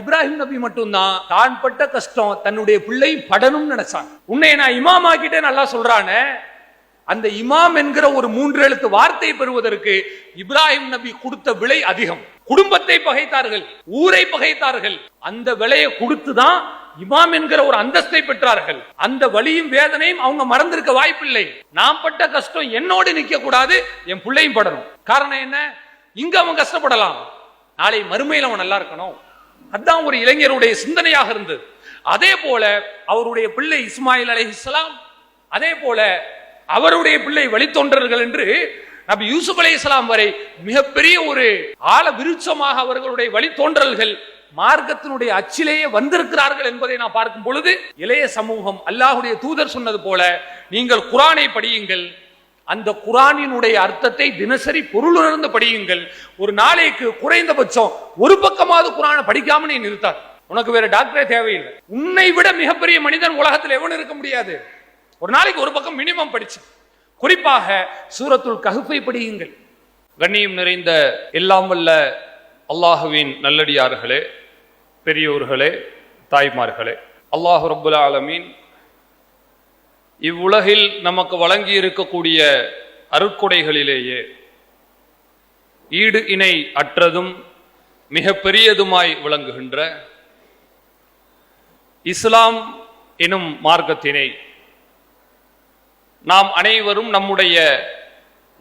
இப்ராஹிம் நபி மட்டும்தான் தான் பட்ட கஷ்டம் தன்னுடைய பிள்ளை படணும்னு நினைச்சாங்க. உன்னை நான் இமாம் ஆக்கிட்டே நல்லா சொல்றானே, அந்த இமாம் என்கிற ஒரு 3 எழுத்து வார்த்தை பெறுவதற்கு இப்ராஹிம் நபி கொடுத்த விலை அதிகம். குடும்பத்தை பகைத்தார்கள், ஊரை பகைத்தார்கள். அந்த விலையை கொடுத்துதான் இமாம் என்கிற ஒரு அந்தஸ்தை பெற்றார்கள். அந்த வலியும் வேதனையும் அவங்க மறந்திருக்க வாய்ப்பில்லை. நான் பட்ட கஷ்டம் என்னோடு நிக்க கூடாது, என் பிள்ளையும் படணும். காரணம் என்ன? இங்க அவன் கஷ்டப்படலாம், நாளை மறுமையில் அவன் நல்லா இருக்கணும். அதுதான் ஒரு இளைஞருடைய சிந்தனையாக இருந்தது. அதே போல அவருடைய பிள்ளை இஸ்மாயில் அலைஹிஸ்ஸலாம், அதே போல அவருடைய பிள்ளை வழித்தோன்றர்கள் என்று நபி யூசுப் அலைஹிஸ்ஸலாம் வரை மிகப்பெரிய ஒரு ஆழ விருட்சமாக அவர்களுடைய வழித்தோன்றல்கள் மார்க்கத்தினுடைய அச்சிலேயே வந்திருக்கிறார்கள் என்பதை நான் பார்க்கும் பொழுது, இளைய சமூகம் அல்லாஹ்வுடைய தூதர் சொன்னது போல நீங்கள் குர்ஆனை படியுங்கள், அந்த குர்ஆனினுடைய அர்த்தத்தை தினசரி பொருளுணர்ந்து படியுங்கள். ஒரு நாளைக்கு குறைந்தபட்சம் ஒரு பக்கமாவது குர்ஆனை படிக்காம நீ நிறுத்தாது. உனக்கு வேற டாக்டரே தேவையில்லை. உன்னை விட மிகப்பெரிய மனிதன் உலகத்தில் எவனும் இருக்க முடியாது. ஒரு நாளைக்கு ஒரு பக்கம் மினிமம் படிச்சு, குறிப்பாக சூரத்துல் கஹ்ஃபை படியுங்கள். கண்ணியம் நிறைந்த எல்லாம் வல்ல அல்லாஹுவின் நல்லடியார்களே, பெரியோர்களே, தாய்மார்களே, அல்லாஹ் ரப்புல் ஆலமீன் இவ்வுலகில் நமக்கு வழங்கி இருக்கக்கூடிய அருட்கொடைகளிலேயே ஈடு இணை அற்றதும் மிக பெரியதுமாய் விளங்குகின்ற இஸ்லாம் எனும் மார்க்கத்தினை நாம் அனைவரும் நம்முடைய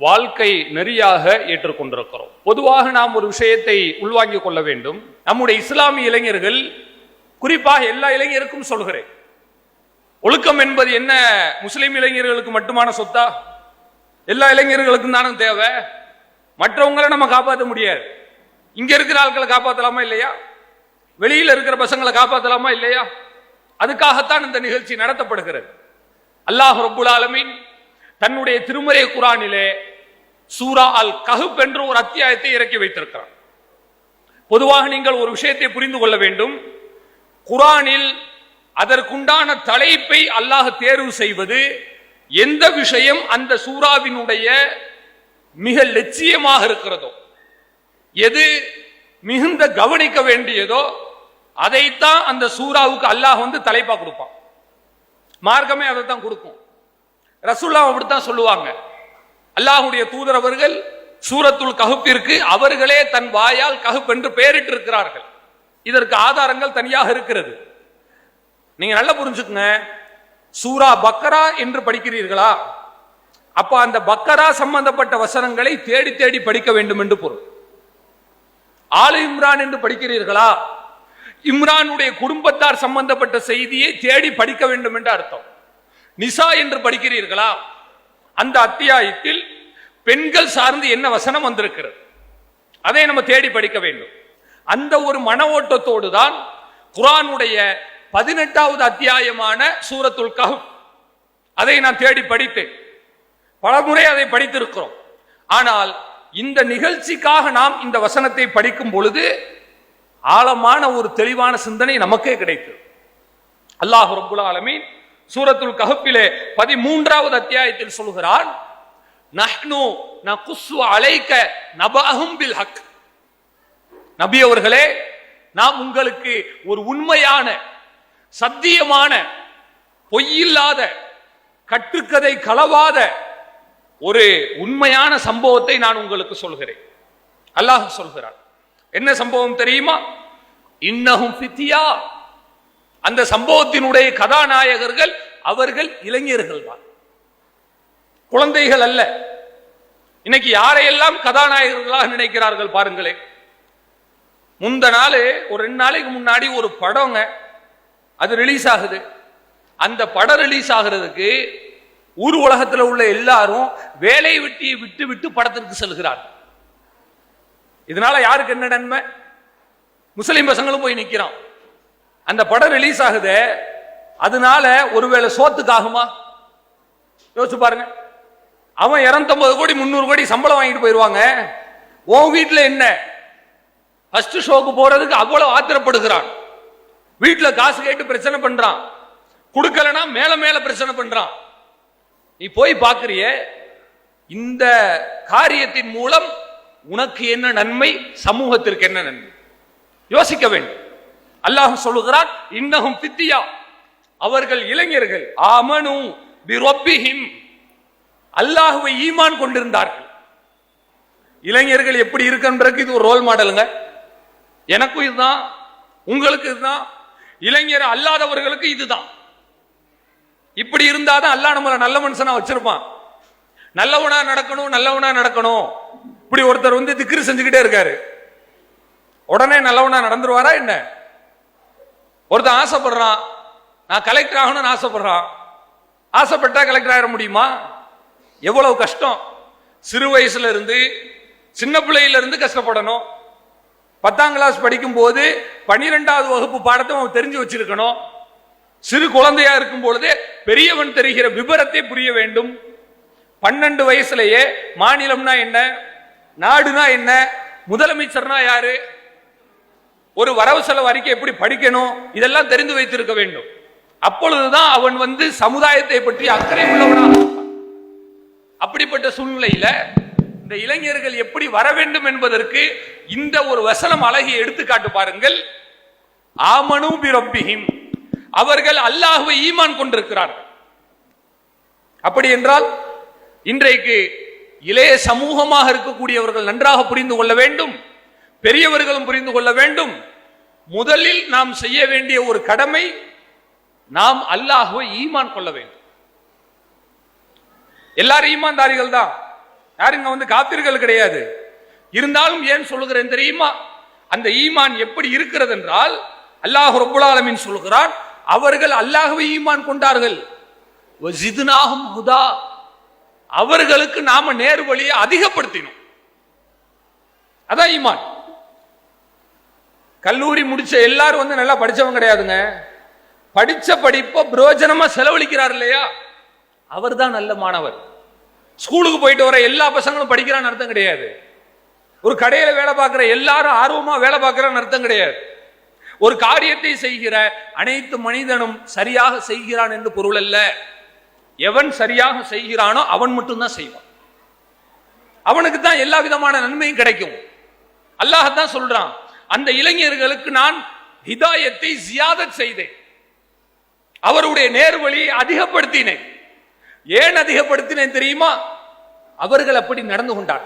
வாழ்க்கை நெறியாக ஏற்றுக்கொண்டிருக்கிறோம். பொதுவாக நாம் ஒரு விஷயத்தை உள்வாங்கிக் கொள்ள வேண்டும். நம்முடைய இஸ்லாமிய இளைஞர்கள், குறிப்பாக எல்லா இளைஞருக்கும் சொல்கிறேன், ஒழுக்கம் என்பது என்ன முஸ்லிம் இளைஞர்களுக்கு மட்டுமான சொத்தா? எல்லா இளைஞர்களுக்கும் தானே தேவை. மற்றவங்களை நம்ம காப்பாற்ற முடியாது. இங்க இருக்கிற ஆட்களை காப்பாற்றலாமா இல்லையா? வெளியில் இருக்கிற பசங்களை காப்பாற்றலாமா இல்லையா? அதுக்காகத்தான் இந்த நிகழ்ச்சி நடத்தப்படுகிறது. அல்லாஹ் ரப்புல் ஆலமீன் தன்னுடைய திருமறை குர்ஆனிலே சூரா அல் கஹ்ஃப் என்ற ஒரு அத்தியாயத்தை இறக்கி வைத்திருக்கிறார். பொதுவாக நீங்கள் ஒரு விஷயத்தை புரிந்து கொள்ள வேண்டும். குர்ஆனில் அதற்குண்டான தலைப்பை அல்லாஹ் தேர்வு செய்வது, எந்த விஷயம் அந்த சூராவினுடைய மிக லட்சியமாக இருக்கிறதோ, எது மிகுந்த கவனிக்க வேண்டியதோ அதைத்தான் அந்த சூராவுக்கு அல்லாஹ் தலைப்பா கொடுப்பான். மார்க்கமே அதைத்தான் கொடுக்கும். ரசூலுல்லாஹ் அப்படித்தான் சொல்லுவாங்க. அல்லாஹ்வுடைய தூதர் அவர்கள் சூரத்துல் கஹ்ஃபிற்கு அவர்களே தன் வாயால் கஹ்ஃப் என்று பெயரிட்டு இருக்கிறார்கள். இதற்கு ஆதாரங்கள் தனியாக இருக்கிறது. நீங்க நல்லா புரிஞ்சுக்குங்க. சூரா பக்கரா என்று படிக்கிறீர்களா? அப்ப அந்த பக்கரா சம்பந்தப்பட்ட வசனங்களை தேடி தேடி படிக்க வேண்டும் என்று பொருள். ஆல இம்ரான் என்று படிக்கிறீர்களா? இம்ரானுடைய குடும்பத்தார் சம்பந்தப்பட்ட செய்தியை தேடி படிக்க வேண்டும் என்று அர்த்தம். நிசா என்று படிக்கிறீர்களா? அந்த அத்தியாயத்தில் பெண்கள் சார்ந்து என்ன வசனம் வந்திருக்கிறது, அதை நம்ம தேடி படிக்க வேண்டும். அந்த ஒரு மன ஓட்டத்தோடு தான் குர்ஆனுடைய 18வது அத்தியாயமான சூரத்துல் கஹ்ஃப், அதை நான் தேடி படித்தேன். பலமுறை அதை படித்திருக்கிறோம். ஆனால் இந்த நிகழ்ச்சிக்காக நாம் இந்த வசனத்தை படிக்கும் பொழுது ஆழமான ஒரு தெளிவான சிந்தனை நமக்கே கிடைத்தது. அல்லாஹ் ரப்புல் ஆலமீன் சூரத்துல் கஹ்ஃபிலே 13வது அத்தியாயத்தில் சொல்கிறான், நஹ்னு நகுஸ்ஸு அலைக நபஅஹும் பில் ஹக். நபி அவர்களே, நாம் உங்களுக்கு ஒரு உண்மையான, சத்தியமான, பொய்யில்லாத, கட்டுக்கதை கலவாத ஒரு உண்மையான சம்பவத்தை நான் உங்களுக்கு சொல்கிறேன். அல்லாஹ் சொல்கிறார். என்ன சம்பவம் தெரியுமா? இன்னஹும் ஃபித்யா. அந்த சம்பவத்தினுடைய கதாநாயகர்கள் அவர்கள் இளைஞர்கள் தான், குழந்தைகள் அல்ல. இன்னைக்கு யாரையெல்லாம் கதாநாயகர்களாக நினைக்கிறார்கள் பாருங்களேன். முந்த நாள் ஒரு 2 நாளைக்கு முன்னாடி ஒரு படங்க அது ரிலீஸ் ஆகுது. அந்த படம் ரிலீஸ் ஆகிறதுக்கு ஊர் உலகத்தில் உள்ள எல்லாரும் வேலை வெட்டியை விட்டு விட்டு படத்திற்கு செல்கிறார்கள். இதனால யாருக்கு என்ன நன்மை? முஸ்லிம் பசங்களும் போய் நிக்கிறான். அந்த படம் ரிலீஸ் ஆகுது, அதனால ஒருவேளை சோத்துக்காகுமா? யோசிச்சு பாருங்க. அவன் 250 கோடி 300 கோடி சம்பளம் வாங்கிட்டு போயிருவாங்க. உன் வீட்டில் என்ன? ஃபர்ஸ்ட் ஷோக்கு போறதுக்கு அவ்வளவு ஆத்திரப்படுகிறான். வீட்டில் காசு கேட்டு பிரச்சனை பண்றான். கொடுக்கலனா மேல மேல பிரச்சனை பண்றான். நீ போய் பார்க்கிறிய, இந்த காரியத்தின் மூலம் உனக்கு என்ன நன்மை, சமூகத்திற்கு என்ன நன்மை? யோசிக்க வேண்டும். அல்லாஹ் சொல்லுகிறான், இன்னஹும் ஃபித்யா, அவர்கள் இளைஞர்கள், ஆமனு பிரப்பிஹிம், அல்லாஹ்வை ஈமான் கொண்டிருந்தார்கள். இளைஞர்கள் எப்படி இருக்குன்றதுக்கு இது ஒரு ரோல் மாடலுங்க. எனக்கும் இதுதான், உங்களுக்கு இதுதான், இளைஞர் அல்லாதவர்களுக்கு இதுதான். இப்படி இருந்தாதான் அல்லாஹ் நம்மள நல்ல மனுஷனா வச்சிருப்பான். நல்லவனா நடக்கணும், நல்லவனா நடக்கணும். இப்படி ஒருத்தர் வந்து திக்ரு செஞ்சுக்கிட்டே இருக்காரு, உடனே நல்லவனா நடந்துருவாரா என்ன? ஒருத்தன் ஆசைப்படுறான், நான் கலெக்டர் ஆகணும்னு ஆசைப்படுறான். ஆசைப்பட்டா கலெக்டர் ஆகிட முடியுமா? எவ்வளவு கஷ்டம். சிறு வயசுல இருந்து, சின்ன பிள்ளையில இருந்து கஷ்டப்படணும். 10ஆம் கிளாஸ் படிக்கும் போது 12வது வகுப்பு பாடத்தை அவன் தெரிஞ்சு வச்சிருக்கணும். சிறு குழந்தையா இருக்கும் பொழுதே பெரியவன் தெரிகிற விபரத்தை புரிய வேண்டும். 12 வயசுலயே மாநிலம்னா என்ன, நாடுனா என்ன, முதலமைச்சர்னா யாரு, ஒரு வரவு செலவு அறிக்கை எப்படி படிக்கணும், இதெல்லாம் தெரிந்து வைத்திருக்க வேண்டும். அப்பொழுதுதான் அவன் வந்து சமுதாயத்தை பற்றி அக்கறை உள்ளவனாக. அப்படிப்பட்ட சூழ்நிலையில இந்த இளைஞர்கள் எப்படி வர வேண்டும் என்பதற்கு இந்த ஒரு வசனம் அழகிய எடுத்துக்காட்டு பாருங்கள். ஆமனு பிரப்பிஹிம், அவர்கள் அல்லாஹ்வை ஈமான் கொண்டிருக்கிறார்கள். அப்படி என்றால் இன்றைக்கு இளைய சமூகமாக இருக்கக்கூடியவர்கள் நன்றாக புரிந்து கொள்ள வேண்டும், பெரியவர்களும் புரிந்து கொள்ள வேண்டும். முதலில் நாம் செய்ய வேண்டிய ஒரு கடமை, நாம் அல்லாஹ்வை ஈமான் கொள்ள வேண்டும். எல்லாரும் ஈமான்தாரிகள் தான், யாருங்க வந்து காபிர்கள் கிடையாது. இருந்தாலும் ஏன் சொல்லுகிறேன் தெரியுமா? அந்த ஈமான் எப்படி இருக்கிறது என்றால், அல்லாஹ் ரப்புல் ஆலமீன் சொல்கிறான், அவர்கள் அல்லாஹ்வை ஈமான் கொண்டார்கள், வஸித்னாஹும் ஹுதா, அவர்களுக்கு நாம நேர் வழியை அதிகப்படுத்தினோம். அதான் ஈமான். கல்லூரி முடிச்ச எல்லாரும் வந்து நல்லா படிச்சவங்க கிடையாதுங்க. படிச்ச படிப்ப பிரயோஜனமா செலவழிக்கிறார் இல்லையா, அவர் தான் நல்ல மாணவர். ஸ்கூலுக்கு போயிட்டு வர எல்லா பசங்களும் படிக்கிறான்னு அர்த்தம் கிடையாது. ஒரு கடையில வேலை பார்க்கிற எல்லாரும் ஆர்வமா வேலை பார்க்கிறான்னு அர்த்தம் கிடையாது. ஒரு காரியத்தை செய்கிற அனைத்து மனிதனும் சரியாக செய்கிறான் என்று பொருள் அல்ல. எவன் சரியாக செய்கிறானோ அவன் மட்டும்தான் செய்வான், அவனுக்கு தான் எல்லா விதமான நன்மையும் கிடைக்கும். அல்லாஹ் தான் சொல்றான், அந்த இளைஞர்களுக்கு நான் ஹிதாயத்தை ஜியாதத் செய்தேன், அவருடைய நேர்வழியை அதிகப்படுத்தினேன். ஏன் அதிகப்படுத்தினேன் தெரியுமா? அவர்கள் அப்படி நடந்து கொண்டார்.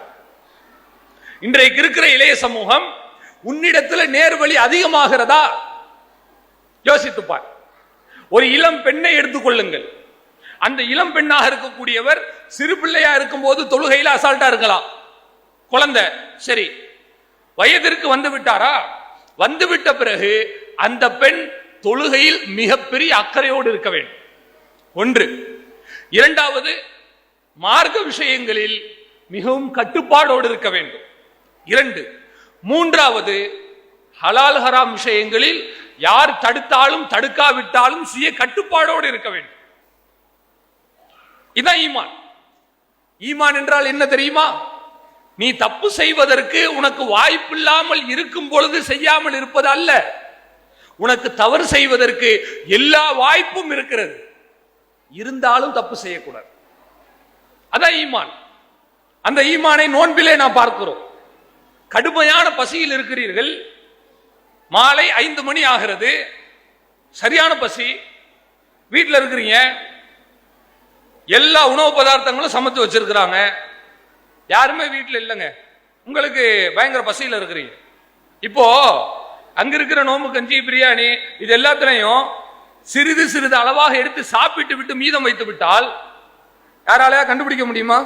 இன்றைக்கு இருக்கிற இளைய சமூகம், உன்னிடத்தில் நேர்வழி அதிகமாகிறதா யோசித்துப்பார். ஒரு இளம் பெண்ணை எடுத்துக்கொள்ளுங்கள். அந்த இளம் பெண்ணாக இருக்கக்கூடியவர் சிறு பிள்ளையா இருக்கும் போது தொழுகையில அசால்ட்டா இருக்கலாம். குழந்தை சரி, வயதிற்கு வந்து விட்டாரா, வந்துவிட்ட பிறகு அந்த பெண் தொழுகையில் மிகப்பெரிய அக்கறையோடு இருக்க வேண்டும். ஒன்று. இரண்டாவது, மார்க்க விஷயங்களில் மிகவும் கட்டுப்பாடோடு இருக்க வேண்டும். 2. மூன்றாவது, ஹலால் ஹராம் விஷயங்களில் யார் தடுத்தாலும் தடுக்காவிட்டாலும் சுய கட்டுப்பாடோடு இருக்க வேண்டும். இதான் ஈமான். ஈமான் என்றால் என்ன தெரியுமா? நீ தப்பு செய்வதற்கு உனக்கு வாய்ப்பில்லாமல் இருக்கும் பொழுது செய்யாமல் இருப்பது அல்ல, உனக்கு தவறு செய்வதற்கு எல்லா வாய்ப்பும் இருக்கிறது, இருந்தாலும் தப்பு செய்யக்கூடாது. அதான் ஈமான். அந்த ஈமானை நோன்பிலே நாம் பார்க்கிறோம். கடுமையான பசியில் இருக்கிறீர்கள், மாலை 5 மணி ஆகிறது, சரியான பசி, வீட்டில் இருக்கிறீங்க, எல்லா உணவு பதார்த்தங்களும் சமைத்து வச்சிருக்கிறாங்க, யாருமே வீட்டில் இல்லைங்க, உங்களுக்கு பயங்கர பசியில் இருக்கிறீங்க. இப்போ அங்க இருக்கிற நோம்பு கஞ்சி பிரியாணி இது எல்லாத்திலையும் சிறிது சிறிது அளவாக எடுத்து சாப்பிட்டு விட்டு மீதம் வைத்து விட்டால் யாராலையா கண்டுபிடிக்க முடியுமா?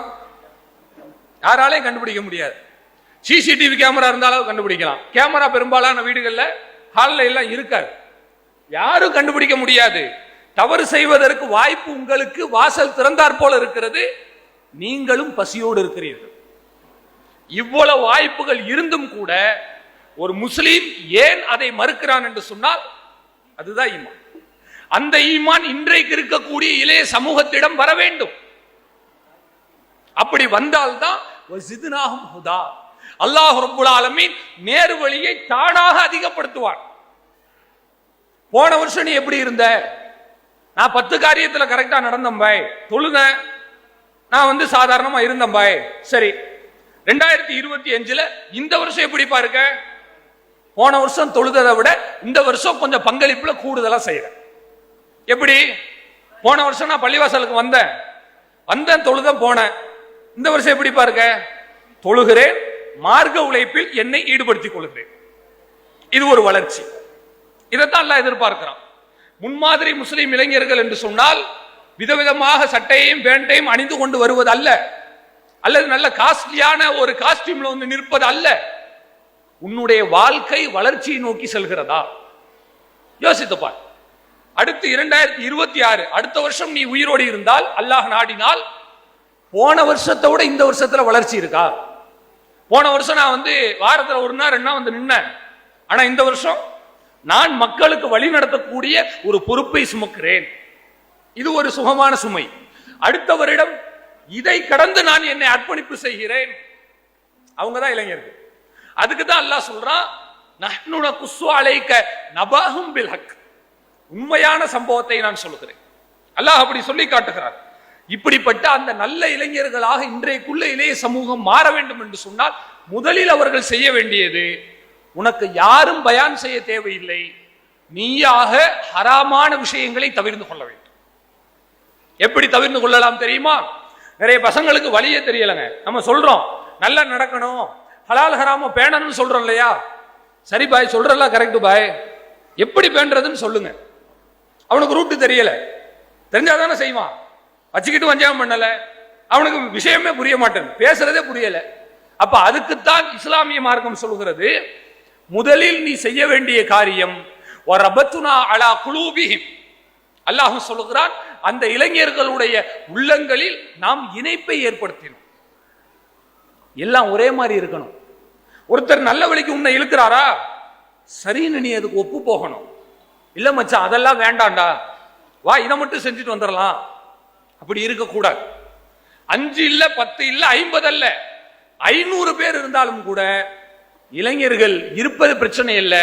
யாராலையும் கண்டுபிடிக்க முடியாது. சிசிடிவி கேமரா இருந்தாலும் கண்டுபிடிக்கலாம். கேமரா பெரும்பாலான வீடுகள்ல ஹால்ல எல்லாம் இருக்காது, யாரும் கண்டுபிடிக்க முடியாது. தவறு செய்வதற்கு வாய்ப்பு உங்களுக்கு வாசல் திறந்தாற் போல இருக்கிறது, நீங்களும் பசியோடு இருக்கிறீர்கள். இவ்வளவு வாய்ப்புகள் இருந்தும் கூட ஒரு முஸ்லீம் ஏன் அதை மறுக்கிறான் என்று சொன்னால் அதுதான் ஈமான். அந்த ஈமான் இன்றைக்கு இருக்கக்கூடிய இளைய சமூகத்திடம் வர வேண்டும். அப்படி வந்தால்தான் அல்லாஹ் ரப்புல் ஆலமீன் நேர் வழியை தானாக அதிகப்படுத்துவார். போன வருஷம் நீ எப்படி இருந்த? நான் 10 காரியத்துல கரெக்டா நடந்தேன் பாய், தொழுத, நான் வந்து சாதாரணமா இருந்தேன் பாய். சரி, 2025 இந்த வருஷம் எப்படி பாருங்க? போன வருஷம் தொழுததை விட இந்த வருஷம் கொஞ்சம் பங்களிப்புல கூடுதலா செய்யறேன். எப்படி? போன வருஷம் நான் பள்ளிவாசலுக்கு வந்தேன் தொழுதம் போனேன். இந்த வருஷம் எப்படி பாருங்க, தொழுகிறேன், மார்க்க உழைப்பில் என்னை ஈடுபடுத்திக் கொள்கிறேன். இது ஒரு வளர்ச்சி. இதைத்தான் எல்லாம் எதிர்பார்க்கிறான். முன்மாதிரி முஸ்லிம் இளைஞர்கள் என்று சொன்னால் விதவிதமாக சட்டையும் பேண்டையும் அணிந்து கொண்டு வருவது அல்ல, அல்லது நல்ல காஸ்ட்லியான ஒரு காஸ்டியூம்ல வந்து நிற்பது அல்ல. உன்னுடைய வாழ்க்கை வளர்ச்சியை நோக்கி செல்கிறதா? யோசித்துப்பார். அடுத்து 2026 அடுத்த வருஷம் நீ உயிரோடு இருந்தால், அல்லாஹ் நாடினால், போன வருஷத்தை விட இந்த வருஷத்துல வளர்ச்சி இருக்கா? போன வருஷம் நான் வந்து வாரத்துல 1 நாள் 2 நாள் வந்து நின்னேன். ஆனா இந்த வருஷம் நான் மக்களுக்கு வழி நடத்தக்கூடிய ஒரு பொறுப்பை சுமக்கிறேன். இது ஒரு சுகமான சுமை. அடுத்த வருடம் இதை கடந்து நான் என்னை அர்ப்பணிப்பு செய்கிறேன். அவங்கதான் இளைஞர்கள். அதுக்கு தான் அல்லாஹ் சொல்றான், நஹ்னு நகுஸ்ஸு அலைக நபஹும் பில் ஹக். உண்மையான சம்பவத்தை நான் சொல்லுகிறேன். அல்லாஹ் அப்படி சொல்லி காட்டுகிறார். இப்படிப்பட்ட அந்த நல்ல இளைஞர்களாக இன்றைக்குள்ள இளைய சமூகம் மாற வேண்டும் என்று சொன்னால் முதலில் அவர்கள் செய்ய வேண்டியது, உனக்கு யாரும் பயான் செய்ய தேவையில்லை, நீயாக ஹராமான விஷயங்களை தவிர்த்து கொள்ள வேண்டும். எப்படி தவிர்த்து கொள்ளலாம் தெரியுமா? நிறைய பசங்களுக்கு வழியே தெரியலங்க. நம்ம சொல்றோம் நல்லா நடக்கணும், ஹலால் ஹராம பேணணும்னு சொல்றோம் இல்லையா? சரி பாய், சொல்றலாம் கரெக்ட் பாய், எப்படி பேணுறதுன்னு சொல்லுங்க. அவனுக்கு ரூட்டு தெரியல, தெரிஞ்சாதானே செய்வான். வச்சுக்கிட்டு வஞ்சாகம் பண்ணல, அவனுக்கு விஷயமே புரிய மாட்டேன், பேசுறதே புரியல. அப்ப அதுக்குத்தான் இஸ்லாமிய மார்க்கம் சொல்கிறது, முதலில் நீ செய்ய வேண்டிய காரியம் வரபத்துனா அலா குலூபிஹிம். அல்லாஹ் சொல்லுகிறான், அந்த இளைஞர்களுடைய உள்ளங்களில் நாம் இணைப்பை ஏற்படுத்தினோம். எல்லாம் ஒரே மாதிரி இருக்கணும். ஒருத்தர் நல்ல வழிக்கு உன்னை இழுக்கிறாரா, சரின்னு நீ அதுக்கு ஒப்பு போகணும். இல்ல மச்சான் அதெல்லாம் வேண்டாண்டா, வா இதை மட்டும் செஞ்சுட்டு வந்துடலாம், அப்படி இருக்கக்கூடாது. 5 இல்ல 10 இல்ல 50 அல்ல, 500 பேர் இருந்தாலும் கூட இளைஞர்கள் இருப்பது பிரச்சனை இல்ல,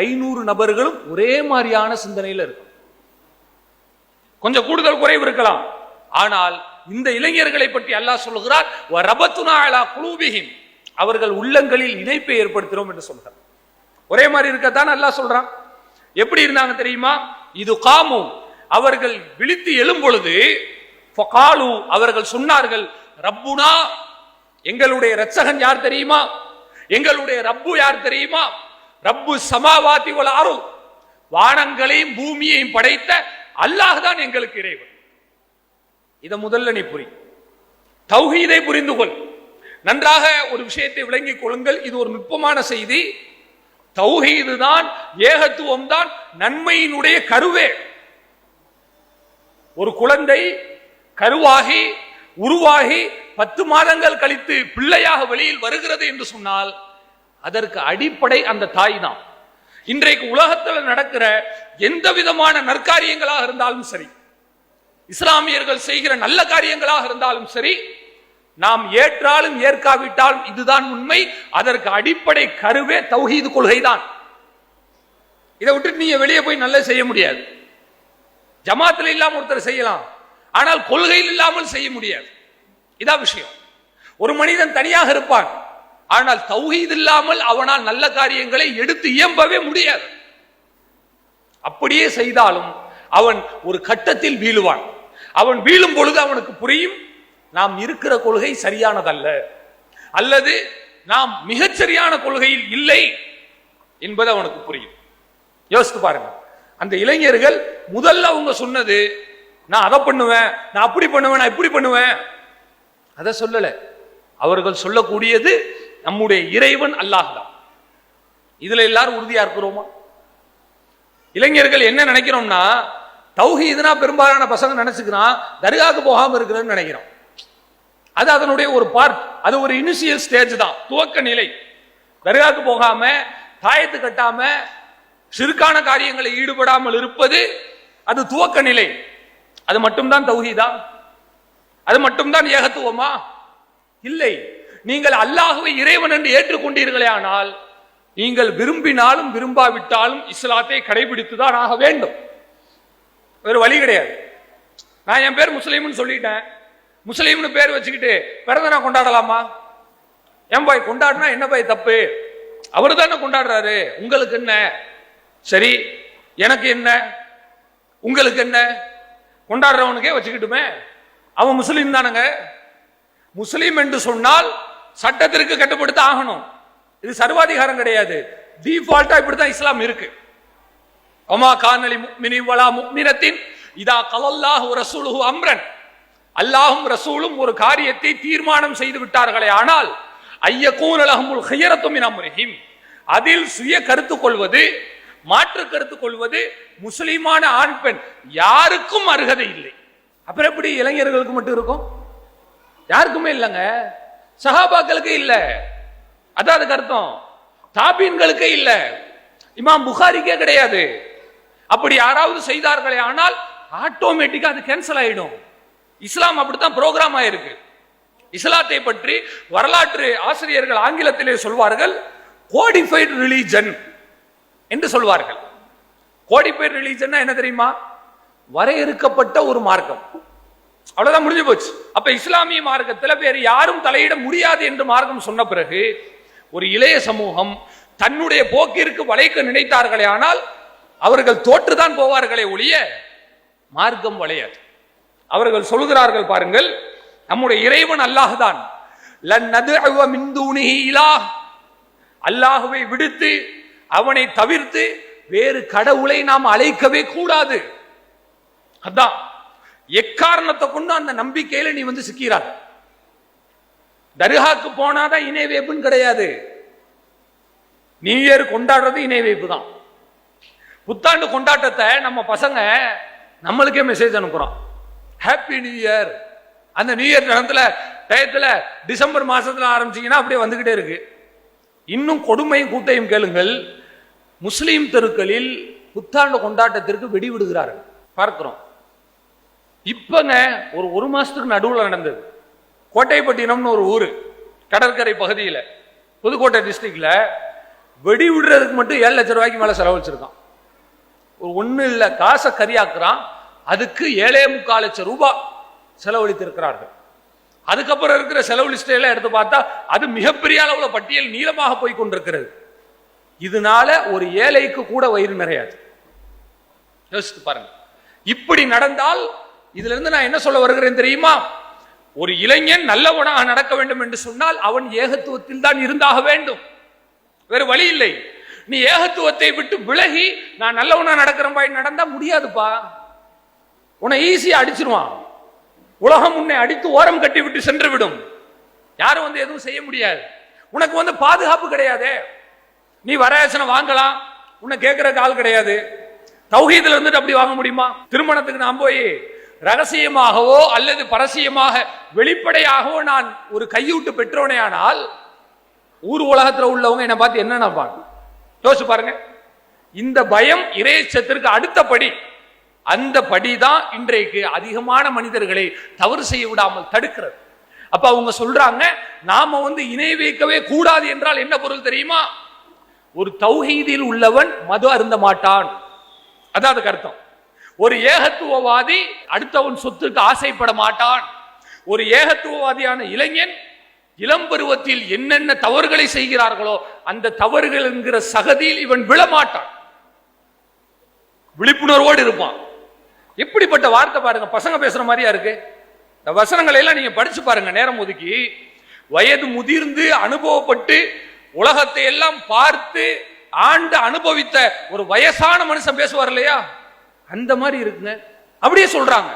500 நபர்களும் ஒரே மாதிரியான சிந்தனையில் இருக்கும். கொஞ்சம் கூடுதல் குறைவு இருக்கலாம், ஆனால் இந்த இளைஞர்களை பற்றி அல்லாஹ் சொல்லுகிறார், வரபத்துனா அலா குலூபிஹிம், அவர்கள் உள்ளங்களில் இணைப்பை ஏற்படுத்தினோம் என்று சொல்கிறார். ஒரே மாதிரி இருக்கத்தான் அல்லாஹ் சொல்றான். எப்படி இருந்தாங்க தெரியுமா? இது காமு, அவர்கள் விழித்து எழும் பொழுது ஃபகாலு, அவர்கள் சொன்னார்கள், ரப்புனா, எங்களுடைய இரட்சகன் யார் தெரியுமா? எங்களுடைய ரப்பு யார் தெரியுமா? ரப்பு சமாவாதி வல் அர்த், வானங்களையும் பூமியையும் படைத்த அல்லாஹ் தான் எங்களுக்கு இறைவன். இதை முதல்ல நீ புரி, தௌஹீதை புரிந்து கொள், நன்றாக ஒரு விஷயத்தை விளங்கிக் கொள்ளுங்கள். இது ஒரு நுட்பமான செய்தி. தௌஹீது தான், ஏகத்துவம் தான் நன்மையினுடைய கருவே. ஒரு குழந்தை கருவாகி உருவாகி 10 மாதங்கள் கழித்து பிள்ளையாக வெளியில் வருகிறது என்று சொன்னால் அதற்கு அடிப்படை அந்த தாய் தான். இன்றைக்கு உலகத்தில் நடக்கிற எந்த விதமான நற்காரியங்களாக இருந்தாலும் சரி, இஸ்லாமியர்கள் செய்கிற நல்ல காரியங்களாக இருந்தாலும் சரி, நாம் ஏற்றாலும் ஏற்காவிட்டாலும் இதுதான் உண்மை. அதற்கு அடிப்படை கருவே தௌஹீது கொள்கை தான். இதை விட்டு நீங்க வெளியே போய் நல்லா செய்ய முடியாது. ஜமாத்தில் இல்லாம ஒருத்தர் செய்யலாம், ஆனால் கொள்கையில் இல்லாமல் செய்ய முடியாது. இதான் விஷயம். ஒரு மனிதன் தனியாக இருப்பான், ஆனால் தௌஹீத் இல்லாமல் அவனால் நல்ல காரியங்களை எடுத்து இயம்பவே முடியாது. அப்படியே செய்தாலும் அவன் ஒரு கட்டத்தில் வீழுவான். அவன் வீழும் பொழுது அவனுக்கு புரியும், நாம் இருக்கிற கொள்கை சரியானதல்ல, அல்லது நாம் மிகச்சரியான கொள்கையில் இல்லை என்பது அவனுக்கு புரியும். யோசித்து பாருங்க, அந்த இளைஞர்கள் முதல்ல அவங்க சொன்னது, நான் அதை பண்ணுவேன், நான் அப்படி பண்ணுவேன், நான் இப்படி பண்ணுவேன், அதை சொல்லல. அவர்கள் சொல்லக்கூடியது நம்முடைய இறைவன் அல்லாஹ் தான். இதுல எல்லாரும் உறுதியா இருக்கிறோமா? இளைஞர்கள் என்ன நினைக்கிறோம்னா, தௌஹீதுனா பெரும்பாலான பசங்க நினைச்சுக்கிறான் தர்காவுக்கு போகாம இருக்கிறன்னு நினைக்கிறோம். அது அதனுடைய ஒரு பார்ட், அது ஒரு இனிஷியல் ஸ்டேஜ் தான், துவக்க நிலை. தர்காவுக்கு போகாம, தாயத்து கட்டாம, சிறுக்கான காரியங்களை ஈடுபடாமல் இருப்பது அது துவக்க நிலை. அது மட்டும்தான் தௌஹீதா? அது மட்டும்தான் ஏகத்துவமா? இல்லை. நீங்கள் அல்லாஹ்வை இறைவன் என்று ஏற்றுக்கொண்டீர்களே ஆனால் நீங்கள் விரும்பினாலும் விரும்பாவிட்டாலும் இஸ்லாத்தை கடைபிடித்துதான் ஆக வேண்டும். வேறு வழி கிடையாது. நான் என் பேர் முஸ்லீம்னு சொல்லிட்டேன், முஸ்லீம்னு பேர் வச்சுக்கிட்டு பிறந்த நான் கொண்டாடலாமா? ஏன் பாய் கொண்டாடினா என்ன பாய் தப்பு? அவரு தானே கொண்டாடுறாரு, உங்களுக்கு என்ன? சரி, எனக்கு என்ன, உங்களுக்கு என்ன? கொண்டாடுறவனுக்கே வச்சுக்கிட்டுமே, அவன் முஸ்லீம் தானுங்க. முஸ்லீம் என்று சொன்னால் சட்டத்திற்கு கட்டுப்படுத்த ஆகணும். இது சர்வாதிகாரம் கிடையாது, டிஃபால்ட்டா இப்படித்தான் இஸ்லாம் இருக்கு. ஒமா கானலி முஃமினின் வலா முஃமினத்தின் இதா கலல்லாஹு ரசூலுஹு அம்ரன், அல்லாஹும் ரசூலும் ஒரு காரியத்தை தீர்மானம் செய்து விட்டார்களே ஆனால் ஐயகூன லஹுமுல் ஹியரத்து மின் அம்ரிஹிம், அதில் சுய கருத்து கொள்வது, மாற்று கருத்து கொள்வது முஸ்லிமான ஆண் பெண் யாருக்கும் அருகதை இல்லை. அப்புறம் எப்படி இளைஞர்களுக்கு மட்டும் இருக்கும்? யாருக்குமே இல்லைங்க, சஹாபாக்களுக்கு இல்ல, அதாவது அர்த்தம் தாபீன்களுக்கே இல்ல, இமாம் புகாரிக்கே கிடையாது. அப்படி யாராவது செய்தார்களே ஆனால் ஆட்டோமேட்டிக்கா அது கேன்சல் ஆயிடும். இஸ்லாம் அப்படித்தான் புரோகிராம் ஆயிருக்கு. இஸ்லாத்தை பற்றி வரலாற்று ஆசிரியர்கள் ஆங்கிலத்திலே சொல்வார்கள் கோடிஃபைட் ரிலிஜன் என்று சொல்வார்கள். கோடிஃபைட் ரிலிஜன் என்ன தெரியுமா? வரையறுக்கப்பட்ட ஒரு மார்க்கம், அவ்வளவுதான், முடிஞ்சு போச்சு. அப்ப இஸ்லாமிய மார்க்கத்தில் வேறு யாரும் தலையிட முடியாது என்று மார்க்கம் சொன்ன பிறகு ஒரு இளைய சமூகம் தன்னுடைய போக்கிற்கு வளைக்க நினைத்தார்களே ஆனால் அவர்கள் தோற்றுதான் போவார்களே ஒழிய மார்க்கம் வளையாது. அவர்கள் சொல்கிறார்கள் பாருங்கள், நம்முடைய இறைவன் அல்லாஹ் தான், அல்லாஹுவை விடுத்து அவனை தவிர்த்து வேறு கடவுளை நாம் அழைக்கவே கூடாது. அதான் எக்காரணத்தை கொண்டு அந்த நம்பிக்கையில நீ வந்து சிக்கிறார். தர்காக்கு போனாதான் இணை வைப்புன்னு கிடையாது, நியூ இயர் கொண்டாடுறது இணை வைப்பு தான். புத்தாண்டு கொண்டாட்டத்தை நம்ம பசங்க நம்மளுக்கே மெசேஜ் அனுப்புறோம், ஹாப்பி நியூ இயர். அந்த நியூ இயர் டயத்துல டிசம்பர் மாசத்துல ஆரம்பிச்சீங்கன்னா அப்படியே வந்துகிட்டே இருக்கு. இன்னும் கொடுமையும் கூட்டையும் கேளுங்கள், முஸ்லீம் தெருக்களில் புத்தாண்டு கொண்டாட்டத்திற்கு வெடி விடுகிறார்கள் பார்க்கிறோம். இப்பங்க ஒரு மாசத்துக்கு நடுவில் நடந்தது, கோட்டைப்பட்டினம்னு ஒரு ஊரு கடற்கரை பகுதியில் புதுக்கோட்டை டிஸ்ட்ரிக்ட்ல வெடி விடுறதுக்கு மட்டும் 7 லட்சம் ரூபாய்க்கு மேல செலவழிச்சிருக்கான். ஒண்ணு இல்ல, காசை கரியாக்குறான், அதுக்கு 7.25 லட்சம் ரூபாய் செலவழித்திருக்கிறார்கள். அதுக்கப்புறம் இருக்கிற செலவு லிஸ்ட் எடுத்து பார்த்தா அது மிகப்பெரிய அளவுல பட்டியல் நீளமாக போய் கொண்டிருக்கிறது. இதனால ஒரு ஏழைக்கு கூட வயிறு நிறையாது. யோசித்து பாருங்க. இப்படி நடந்தால் இதுல இருந்து நான் என்ன சொல்ல வருகிறேன் தெரியுமா? ஒரு இளைஞன் நல்லவனாக நடக்க வேண்டும் என்று சொன்னால் அவன் ஏகத்துவத்தில் தான் இருந்தாக வேண்டும், வேறு வழி இல்லை. நீ ஏகத்துவத்தை விட்டு விலகி நான் நல்லவனா நடக்கிறேன் பாய் நடந்தா முடியாதுப்பா. உன்னை ஈஸியா அடிச்சிருவான், உலகம் உன்னை அடித்து ஓரம் கட்டி விட்டு சென்று விடும். யாரும் வந்து எதுவும் செய்ய முடியாது. உனக்கு வந்து பாதுகாப்பு கிடையாது. நீ வரதட்சணை வாங்கலாம், உன்னை கேட்கறதுக்கு ஆள் கிடையாது. தௌஹீதுல இருந்துட்டு அப்படி வாங்க முடியுமா? திருமணத்துக்கு நான் போய் ரகசியமாகவோ அல்லது பரசியமாக வெளிப்படையாகவோ நான் ஒரு கையூட்டு பெற்றோனே ஆனால் ஊர் உலகத்தில் உள்ளவங்க என்னை பார்த்து என்ன நினைப்பாங்க? யோசிச்சு பாருங்க. இந்த பயம் இறைச்சத்திற்கு அடுத்த படி. அந்த படிதான் இன்றைக்கு அதிகமான மனிதர்களை தவறு செய்ய விடாமல் தடுக்கிறது. அப்ப அவங்க சொல்றாங்க, நாம வந்து இணை வைக்கவே கூடாது என்றால் என்ன பொருள் தெரியுமா? ஒரு தௌஹீதில் உள்ளவன் மது அருந்த மாட்டான், அதாவது அர்த்தம். ஒரு ஏகத்துவவாதி அடுத்தவன் சொத்துக்கு ஆசைப்பட மாட்டான். ஒரு ஏகத்துவவாதியான இளைஞன் இளம் பருவத்தில் என்னென்ன தவறுகளை செய்கிறார்களோ அந்த தவறுகள் என்கிற சகதியில் இவன் விழமாட்டான், விழிப்புணர்வோடு இருப்பான். எப்படிப்பட்ட வார்த்தை பாருங்க, பசங்க பேசுற மாதிரியா இருக்கு. இந்த வசனங்களை எல்லாம் நீங்க படிச்சு பாருங்க நேரம் ஒதுக்கி. வயது முதிர்ந்து அனுபவப்பட்டு உலகத்தை எல்லாம் பார்த்து ஆண்டு அனுபவித்த ஒரு வயசான மனுஷன் பேசுவார் இல்லையா, அந்த மாதிரி இருக்குங்க. அப்படியே சொல்றாங்க,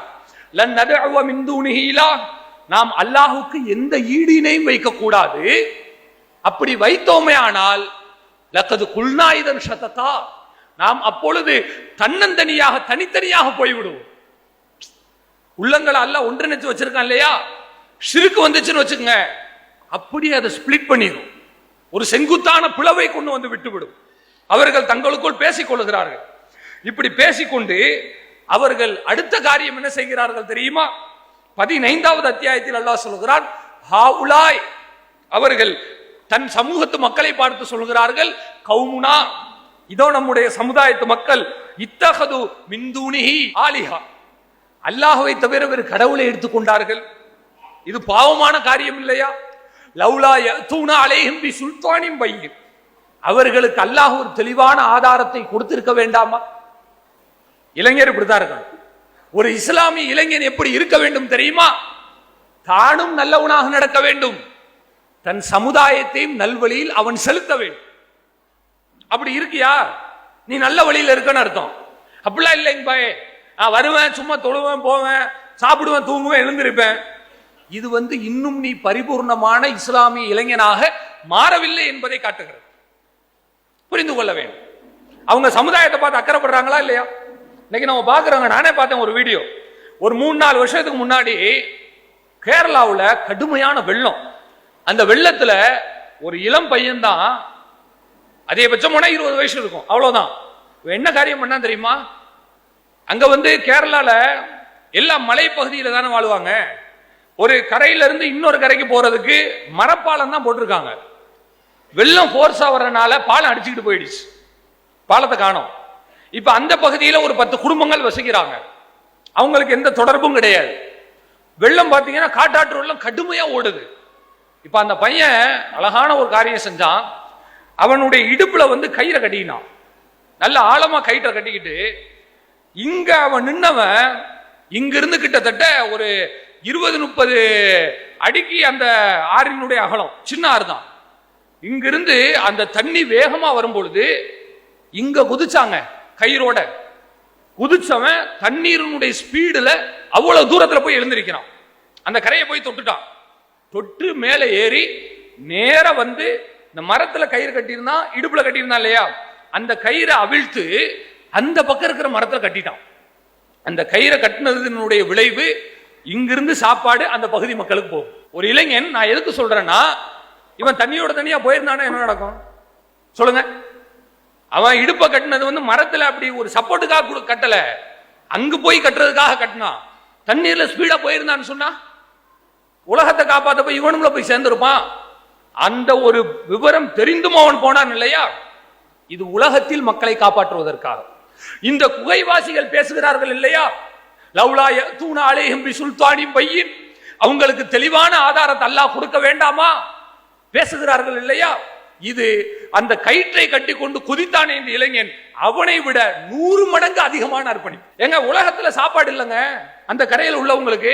நாம் அல்லாஹுக்கு எந்த ஈடினையும் வைக்க கூடாது. அப்படி வைத்தோமே ஆனால் லக்கது குல்நாயுதன் சததா, நாம் அப்பொழுது தன்னந்தனியாக தனித்தனியாக போய்விடுவோம். உள்ளங்களை அல்லாஹ் ஒன்றிணைச்சு வச்சிருக்கான் இல்லையா, ஷிர்க் வந்துச்சுன்னு வச்சுக்கோங்க, அப்படியே அதை ஸ்பிளிட் பண்ணிடும், ஒரு செங்குத்தான பிளவை கொண்டு வந்து விட்டுவிடும். அவர்கள் தங்களுக்குள் பேசிக் கொள்கிறார்கள். இப்படி பேசிக்கொண்டு அவர்கள் அடுத்த காரியம் என்ன செய்கிறார்கள் தெரியுமா? 15வது அத்தியாயத்தில் அல்லாஹ் சொல்கிறான், ஹாஉலாய், அவர்கள் தன் சமூகத்து மக்களை பார்த்து சொல்கிறார்கள், கௌமுனா, இதோ நம்முடைய சமுதாயத்து மக்கள், இத்தகது மின் தூனிஹி ஆலிஹா, அல்லாஹ்வை தவிர வேறு கடவுளை எடுத்துக்கொண்டார்கள். இது பாவமான காரியம் இல்லையா? லவ்லா யதூனா அலைஹிம் பி சுல்தானின் பையின், அவர்களுக்கு அல்லாஹ் ஒரு தெளிவான ஆதாரத்தை கொடுத்திருக்க வேண்டாமா? இளைஞர் இப்படித்தான் இருக்கணும். ஒரு இஸ்லாமிய இளைஞன் எப்படி இருக்க வேண்டும் தெரியுமா? தானும் நல்லவனாக நடக்க வேண்டும், தன் சமுதாயத்தையும் நல்வழியில் அவன் செலுத்த வேண்டும். அப்படி இருக்கியா, நீ நல்ல வழியில் இருக்கன்னு அர்த்தம். அப்படிலாம் இல்லைங்க பாய், நான் வருவேன், சும்மா தொழுவேன், போவேன், சாப்பிடுவேன், தூங்குவேன், எழுந்திருப்பேன். இது இன்னும் நீ பரிபூர்ணமான இஸ்லாமிய இளைஞனாக மாறவில்லை என்பதை காட்டுகிறது. புரிந்து கொள்ள வேண்டும். அவங்க சமுதாயத்தை பார்த்து அக்கறைப்படுறாங்களா இல்லையா? இன்னைக்கு நம்ம பார்க்கிறோங்க. நானே பார்த்தேன் ஒரு வீடியோ. ஒரு 3-4 வருஷத்துக்கு முன்னாடி கேரளாவில் கடுமையான வெள்ளம். அந்த வெள்ளத்துல ஒரு இளம் பையன் தான், அதிகபட்சம் 20 வயசு இருக்கும், அவ்வளவுதான். என்ன காரியம் பண்ணா தெரியுமா? அங்க கேரளால எல்லா மலைப்பகுதியில தானே வாழ்வாங்க. ஒரு கரையில இருந்து இன்னொரு கரைக்கு போறதுக்கு மரப்பாலம் தான் போட்டிருக்காங்க. வெள்ளம் போர்ஸா வர்றதுனால பாலம் அடிச்சுக்கிட்டு போயிடுச்சு, பாலத்தை காணோம். இப்ப அந்த பகுதியில ஒரு 10 குடும்பங்கள் வசிக்கிறாங்க. அவங்களுக்கு எந்த தொடர்பும் கிடையாது. வெள்ளம் பாத்தீங்கன்னா காட்டாற்று வெள்ளம் கடுமையா ஓடுது. இப்ப அந்த பையன் அழகான ஒரு காரியம் செஞ்சான். அவனுடைய இடுப்புல கயிறை கட்டினான், நல்ல ஆழமா கயிற்றை கட்டிக்கிட்டு, இங்க அவன் நின்னவன் இங்கிருந்து கிட்டத்தட்ட ஒரு 20-30 அடிக்கு அந்த ஆறினுடைய அகலம், சின்ன ஆறு தான். இங்கிருந்து அந்த தண்ணி வேகமா வரும் பொழுது இங்க குதிச்சாங்க, கயிறோட குதிச்சவன் தண்ணீரினுடைய ஸ்பீடுல அவ்வளவு தூரத்துல போய் எழுந்திருக்கிறான். அந்த கரையை போய் தொட்டுட்டான். தொட்டு மேலே ஏறி நேர இந்த மரத்துல கயிறு கட்டியிருந்தான், இடுப்புல கட்டியிருந்தான் இல்லையா, அந்த கயிறை அவிழ்த்து அந்த பக்கம் இருக்கிற மரத்துல கட்டிட்டான். அந்த கயிறை கட்டினதனுடைய விளைவு இங்கிருந்து சாப்பாடு அந்த பகுதி மக்களுக்கு போகும். ஒரு இளைஞன், நான் எதுக்கு சொல்றேன்னா, இவன் தண்ணியோட தனியா போயிருந்தானா என்ன நடக்கும் சொல்லுங்க? அவன் இடுப்ப கட்டினது மரத்துல அப்படி ஒரு சப்போர்ட்டுக்காக கட்டல, அங்கு போய் கட்டுறதுக்காக கட்டினான். தண்ணீர்ல ஸ்பீடா போயிருந்தான்னு சொன்னா உலகத்தை காப்பாத்த போய் இவனும்ல போய் சேர்ந்திருப்பான். அந்த ஒரு விவரம் தெரிந்தும் அவன் போனான் இல்லையா? இது உலகத்தில் மக்களை காப்பாற்றுவதற்காக. இந்த குகைவாசிகள் பேசுகிறார்கள் இல்லையா, லவ்லா யஅதூன அலைஹிம் பிசுல்தானின் பையின், அவங்களுக்கு தெளிவான ஆதாரத்தை அல்லாஹ் கொடுக்க வேண்டாமா பேசுகிறார்கள் இல்லையா? இது அந்த கயிற்றை கட்டி கொண்டு குதித்தானே இந்த இளைஞன், அவனை விட 100 மடங்கு அதிகமான அர்ப்பணிப்பு. எங்க உலகத்துல சாப்பாடு இல்லைங்க அந்த கரையில் உள்ளவங்களுக்கு.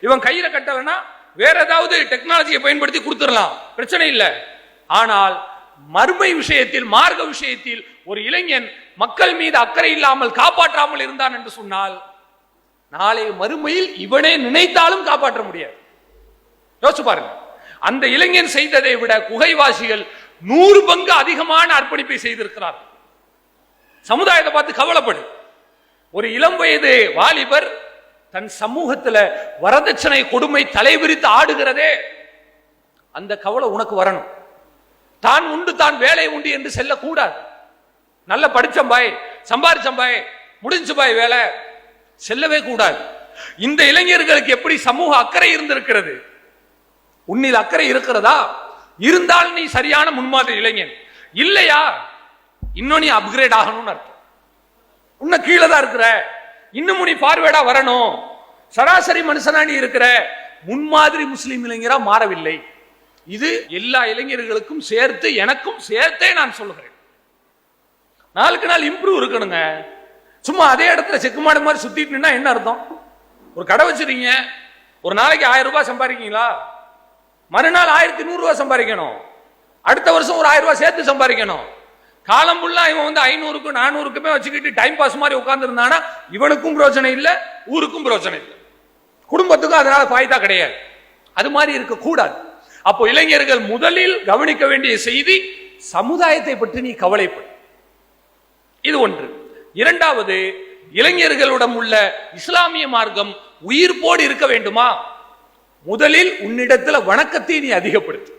இவன் கயிறை கட்டலன்னா வேற ஏதாவது டெக்னாலஜியை பயன்படுத்தி கொடுத்துடலாம், பிரச்சனை இல்லை. ஆனால் மறுமை விஷயத்தில், மார்க்க விஷயத்தில் ஒரு இளைஞன் மக்கள் மீது அக்கறை இல்லாமல் காப்பாற்றாமல் இருந்தான் என்று சொன்னால், நாளை மறுமையில் இவனே நினைத்தாலும் காப்பாற்ற முடியாது. யோசிச்சு பாருங்க. அந்த இளைஞன் செய்ததை விட குகைவாசிகள் 100 பங்கு அதிகமான அர்ப்பணிப்பை செய்திருக்கிறார்கள். சமுதாயத்தை பார்த்து கவலைப்படு. ஒரு இளம் வயது வாலிபர் தன் சமூகத்துல வரதட்சணை கொடுமை தலைவிரித்து ஆடுகிறதே, அந்த கவலை உனக்கு வரணும். தான் உண்டு தான் வேலை உண்டு என்று செல்லக்கூடாது. நல்ல படிச்சம்பாய், சம்பாரிச்சம்பாய், முடிஞ்சு பாய் வேலை செல்லவே கூடாது. இந்த இளைஞர்களுக்கு எப்படி சமூக அக்கறை இருந்திருக்கிறது? உன்னில் அக்கறை இருக்கிறதா? இருந்தால் நீ சரியான முன்மாதிரி இளைஞன். இல்லையா, இன்னும் நீ அப்கிரேட் ஆகணும்னு அர்த்தம். இன்னும் கீழே தான் இருக்கிற, இன்னும் நீ பார்வேடா வரணும். சராசரி மனுஷனா நீ இருக்கிற, முன்மாதிரி முஸ்லிம் இளைஞரா மாறவில்லை. இது எல்லா இளைஞர்களுக்கும் சேர்த்து, எனக்கும் சேர்த்தே நான் சொல்லுகிறேன். நாளுக்கு நாள் இம்ப்ரூவ் இருக்கணுங்க. சும்மா அதே இடத்துல செக்குமாடு மாதிரி சுத்திட்டு நின்னா என்ன அர்த்தம்? ஒரு கடை வச்சிருக்கீங்க, ஒரு நாளைக்கு 1000 ரூபாய் சம்பாதிக்கீங்களா? மறுநாள் 1100 ரூபாய் சம்பாதிக்கணும். அடுத்த வருஷம் ஒரு 1000 ரூபாய் சேர்த்து சம்பாதிக்கணும். காலம் ஃபுல்லா இவன் 500க்கும் 400க்குமே வச்சுக்கிட்டு டைம் பாஸ் மாதிரி உட்கார்ந்து இருந்தானா இவனுக்கும் பிரோஜனை இல்லை, ஊருக்கும் பிரோஜனை இல்லை, குடும்பத்துக்கும் அதனால பாய்தா கிடையாது. அது மாதிரி இருக்க கூடாது. அப்போ இளைஞர்கள் முதலில் கவனிக்க வேண்டிய செய்தி, சமுதாயத்தை பற்றி நீ கவலைப்படு. இது ஒன்று. இரண்டாவது, இளைஞர்களிடம் உள்ள இஸ்லாமிய மார்க்கம் உயிர்ப்போடு இருக்க வேண்டுமா? முதலில் உன்னிடத்துல வணக்கத்தை நீ அதிகப்படுத்து.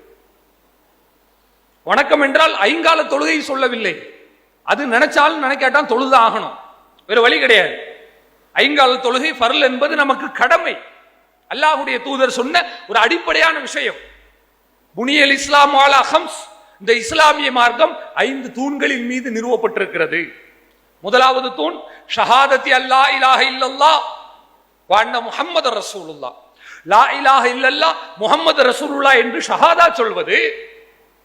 வணக்கம் என்றால் ஐங்கால தொழுகை சொல்லவில்லை. அது நினைச்சாலும் நினைக்காட்டான் தொழுதான் ஆகணும், வேற வழி கிடையாது. ஐங்கால தொழுகை ஃபர்ல் என்பது நமக்கு கடமை. அல்லாஹ்வுடைய தூதர் சொன்ன ஒரு அடிப்படையான விஷயம். புனியல் இஸ்லாம் அலா ஹம்ஸ், இந்த இஸ்லாமிய மார்க்கம் 5 தூண்களின் மீது நிறுவப்பட்டிருக்கிறது. முதலாவது தூண் ஷஹாதத்தி அல்லா இலாஹ இல்லல்லாஹ் வ அன்ன முஹம்மது ரசூலுல்லாஹ். லா இலாஹ இல்லல்லாஹ் முஹம்மது ரசூலுல்லாஹ் என்று ஷஹாதா சொல்வது.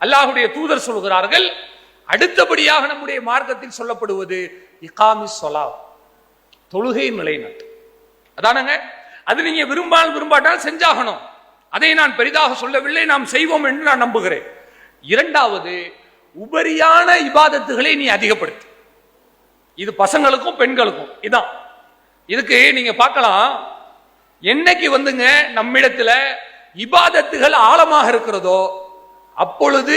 அல்லாஹ்வுடைய தூதர் சொல்கிறார்கள், அடுத்தபடியாக நம்முடைய மார்க்கத்தில் சொல்லப்படுவது இகாமிஸ் ஸலாத், தொழுகை நிலைநாட்டு. அதானங்க, அது நீங்க விரும்பாட்டால் செஞ்சாகணும். அதை நான் பெரிதாக சொல்லவில்லை, நாம் செய்வோம் என்று நான் நம்புகிறேன். இரண்டாவது, உபரியான இபாதத்துகளை நீ அதிகப்படுத்து. இது பசங்களுக்கும் பெண்களுக்கும் இதான். இதுக்கு நீங்க பார்க்கலாம், என்னைக்கு வந்துங்க நம்மிடத்துல இபாதத்துகள் ஆழமாக இருக்கிறதோ அப்பொழுது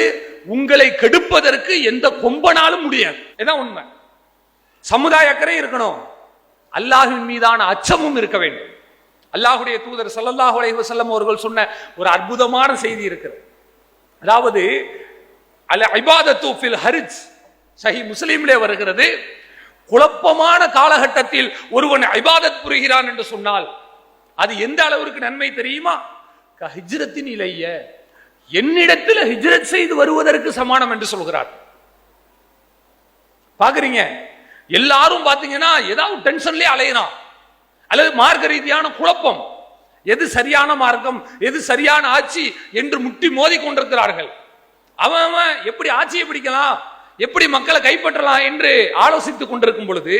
உங்களை கெடுப்பதற்கு எந்த கொம்பனாலும் முடியாது. இதான் உண்மை. சமுதாய அக்கறை இருக்கணும், அல்லாஹ்வின் மீதான அச்சமும் இருக்க வேண்டும். அல்லாஹ்வுடைய தூதர் ஸல்லல்லாஹு அலைஹி வஸல்லம் அவர்கள் சொன்ன ஒரு அற்புதமான செய்தி இருக்கிறது. அதாவது அல் இபாதத்து ஃபில் ஹர்ஜ், சஹீஹ் முஸ்லிமிலே வருகிறது. குழப்பமான காலகட்டத்தில் ஒருவன் இபாதத் புரிகிறான் என்று சொன்னால் அது எந்த அளவிற்கு நன்மை தெரியுமா? ஹிஜ்ரத்தின் இலைய, என்னிடத்தில் ஹிஜ்ரத் செய்து வருவதற்கு சமானம் என்று சொல்கிறார். பாக்குறீங்க, எல்லாரும் பாத்தீங்கன்னா ஏதாவது டென்ஷன்லயே அலையறான், அல்லது மார்க்க ரீதியான குழப்பம், எது சரியான மார்க்கம் எது சரியான ஆட்சி என்று முட்டி மோதி கொண்டிருக்கிறார்கள். அவன் எப்படி ஆட்சியை பிடிக்கலாம், எப்படி மக்களை கைப்பற்றலாம் என்று ஆலோசித்துக் கொண்டிருக்கும் பொழுது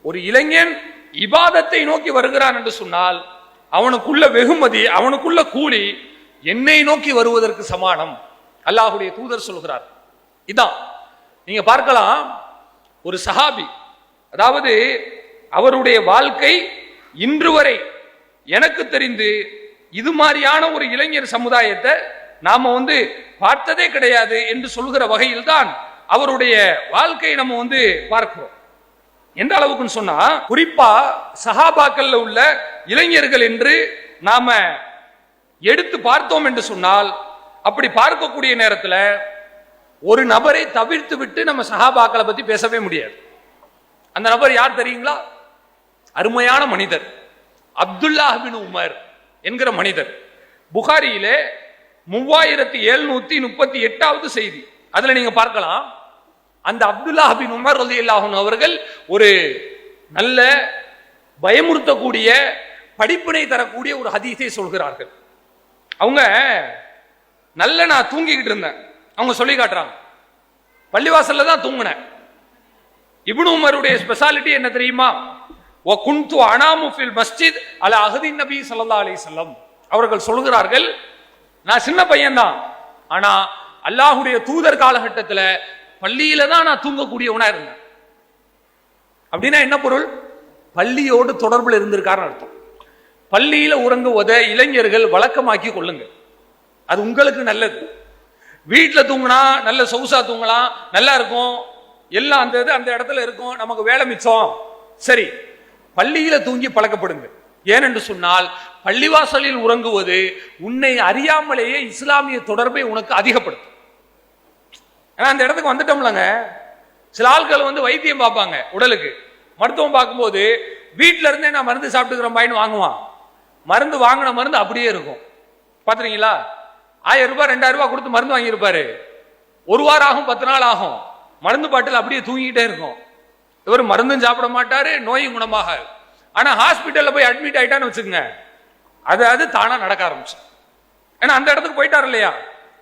ஒரு இளைஞன் இபாதத்தை நோக்கி வருகிறான் என்று சொன்னால் அவனுக்குள்ள வெகுமதி, அவனுக்குள்ள கூலி என்னை நோக்கி வருவதற்கு சமானம். அல்லாஹ்வுடைய தூதர் சொல்கிறார். இதான் நீங்க பார்க்கலாம், ஒரு சஹாபி, அதாவது அவருடைய வாழ்க்கை இன்று வரை எனக்கு தெரிந்து இது மாதிரியான ஒரு இளைஞர் சமுதாயத்தை நாம பார்த்ததே கிடையாது என்று சொல்கிற வகையில் தான் அவருடைய வாழ்க்கையை நம்ம பார்க்கிறோம். எந்த அளவுக்குன்னு சொன்னா, குறிப்பா சஹாபாக்கள்ல உள்ள இளைஞர்கள் என்று நாம எடுத்து பார்த்தோம் என்று சொன்னால், அப்படி பார்க்கக்கூடிய நேரத்தில் ஒரு நபரை தவிர்த்து விட்டு நம்ம சஹாபாக்களை பத்தி பேசவே முடியாது. அந்த நபர் யார் தெரியுங்களா? அருமையான மனிதர், அப்துல்லாஹ் பின் உமர் என்கிற மனிதர். புகாரியிலே 3738வது செய்தி, அதுல நீங்க பார்க்கலாம், அந்த அப்துல்லாஹ் பின் உமர் ரலியல்லாஹு அன்ஹு அவர்கள் ஒரு நல்ல பயமுறுத்தக்கூடிய படிப்பினை தரக்கூடிய ஒரு ஹதீஸை சொல்கிறார்கள். அவங்க நல்ல, நான் தூங்கிக்கிட்டு இருந்தேன், அவங்க சொல்லி காட்டுறாங்க, பள்ளிவாசல்ல தான் தூங்கினேன். இப்னு உமருடைய ஸ்பெஷாலிட்டி என்ன தெரியுமா? வ குன்து அனாமு ஃபில் மஸ்ஜித் அலா அஹ்தி நபி ஸல்லல்லாஹு அலைஹி வஸல்லம். அவர்கள் சொல்கிறார்கள், நான் சின்ன பையன் தான், ஆனா அல்லாஹ்வுடைய தூதர் காலகட்டத்தில் பள்ளியில தான் நான் தூங்கக்கூடியவனா இருந்தேன். அப்படின்னா என்ன பொருள்? பள்ளியோடு தொடர்புல இருந்திருக்காருன்னு அர்த்தம். பள்ளியில உறங்குவத இளைஞர்கள் வழக்கமாக்கி கொள்ளுங்க, அது உங்களுக்கு நல்லது. வீட்டுல தூங்கினா நல்ல சொகுசா தூங்கலாம், நல்லா இருக்கும், எல்லாம் அந்த இடத்துல இருக்கும், நமக்கு வேலை மிச்சம். சரி, பள்ளியில தூங்கி பழக்கப்படுங்க. ஏனென்று சொன்னால் பள்ளிவாசலில் உறங்குவது உன்னை அறியாமலேயே இஸ்லாமிய தொடர்பை உனக்கு அதிகப்படுத்தும். ஏன்னா அந்த இடத்துக்கு வந்துட்டோம்லங்க, சில ஆட்கள் வைத்தியம் பார்ப்பாங்க, உடலுக்கு மருத்துவம் பார்க்கும்போது வீட்டில இருந்தே நான் மருந்து சாப்பிட்டுக்கிற பாயின்னு வாங்குவான். மருந்து வாங்கின மருந்து அப்படியே இருக்கும், பாத்துறீங்களா? 1000 ரூபாய் 2000 ரூபாய் கொடுத்து மருந்து வாங்கியிருப்பாரு, ஒரு வாரம் ஆகும், 10 நாள் ஆகும், மருந்து பாட்டில் அப்படியே தூங்கிட்டே இருக்கும். இவர் மருந்தும் சாப்பிட மாட்டாரு, நோயும் குணமாக. ஆனா ஹாஸ்பிட்டல்ல போய் அட்மிட் ஆயிட்டான்னு வச்சுக்கோங்க, அது தானா நடக்க ஆரம்பிச்சு. ஏன்னா அந்த இடத்துக்கு போயிட்டார் இல்லையா?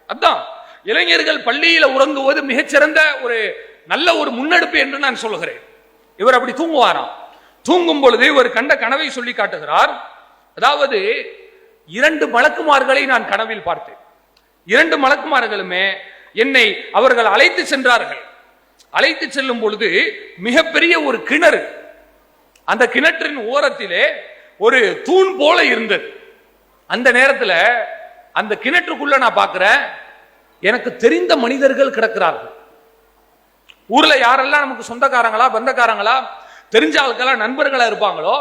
அதான் இளைஞர்கள் பள்ளியில உறங்குவது மிகச்சிறந்த ஒரு நல்ல ஒரு முன்னெடுப்பு என்று நான் சொல்லுகிறேன். இவர் அப்படி தூங்குவாராம். தூங்கும் பொழுது ஒரு கண்ட கனவை சொல்லி காட்டுகிறார். அதாவது 2 மலக்குமார்களை நான் கனவில் பார்த்தேன். 2 மலக்குமார்களுமே என்னை அவர்கள் அழைத்து சென்றார்கள். அழைத்து செல்லும் பொழுது மிகப்பெரிய ஒரு கிணறு, அந்த கிணற்றின் ஓரத்திலே ஒரு தூண் போல இருந்தது. அந்த நேரத்தில் அந்த கிணற்றுக்குள்ள நான் பார்க்கிறேன், எனக்கு தெரிந்த மனிதர்கள் கிடக்கிறார்கள். ஊர்ல யாரெல்லாம் நமக்கு சொந்தக்காரங்களா பந்தக்காரங்களா தெரிஞ்ச ஆட்களா நண்பர்களா இருப்பாங்களோ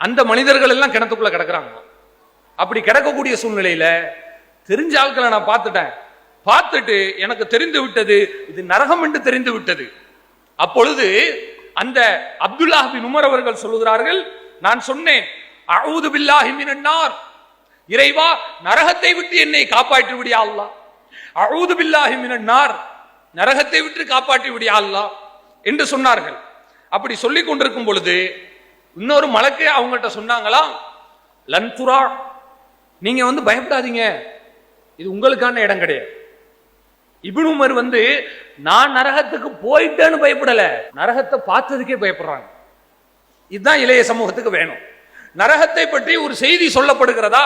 அந்த மனிதர்கள் எல்லாம் கிணத்துக்குள்ள கிடக்குறாங்க. அப்படி கிடக்கக்கூடிய சூழ்நிலையில தெரிஞ்ச ஆட்களை நான் பார்த்துட்டேன். பார்த்துட்டு எனக்கு தெரிந்து விட்டது, இது நரகம் என்று தெரிந்து விட்டது. அப்பொழுது அந்த அப்துல்லாஹ் பின் உமர் அவர்கள் சொல்லுகிறார்கள், நான் சொன்னேன், அஊது பில்லாஹி மினன் நார், இறைவா நரகத்தை விட்டு என்னை காப்பாற்றி விடியா அல்லாஹ், அஊது பில்லாஹி மினன் நார், நரகத்தை விட்டு காப்பாற்றி விடியா அல்லாஹ் என்று சொன்னார்கள். அப்படி சொல்லிக் கொண்டிருக்கும் பொழுது இன்னொரு மலக்கு அவங்கள்ட்ட சொன்னாங்களாம், லன்துரா, நீங்க பயப்படாதீங்க, இது உங்களுக்கான இடம் கிடையாது. இப்னு உமர் நான் நரகத்துக்கு போயிட்டேன்னு பயப்படல, நரகத்தை பார்த்ததுக்கே பயப்படுறாங்க. இதுதான் இளைய சமூகத்துக்கு வேணும். நரகத்தை பற்றி ஒரு செய்தி சொல்லப்படுகிறதா,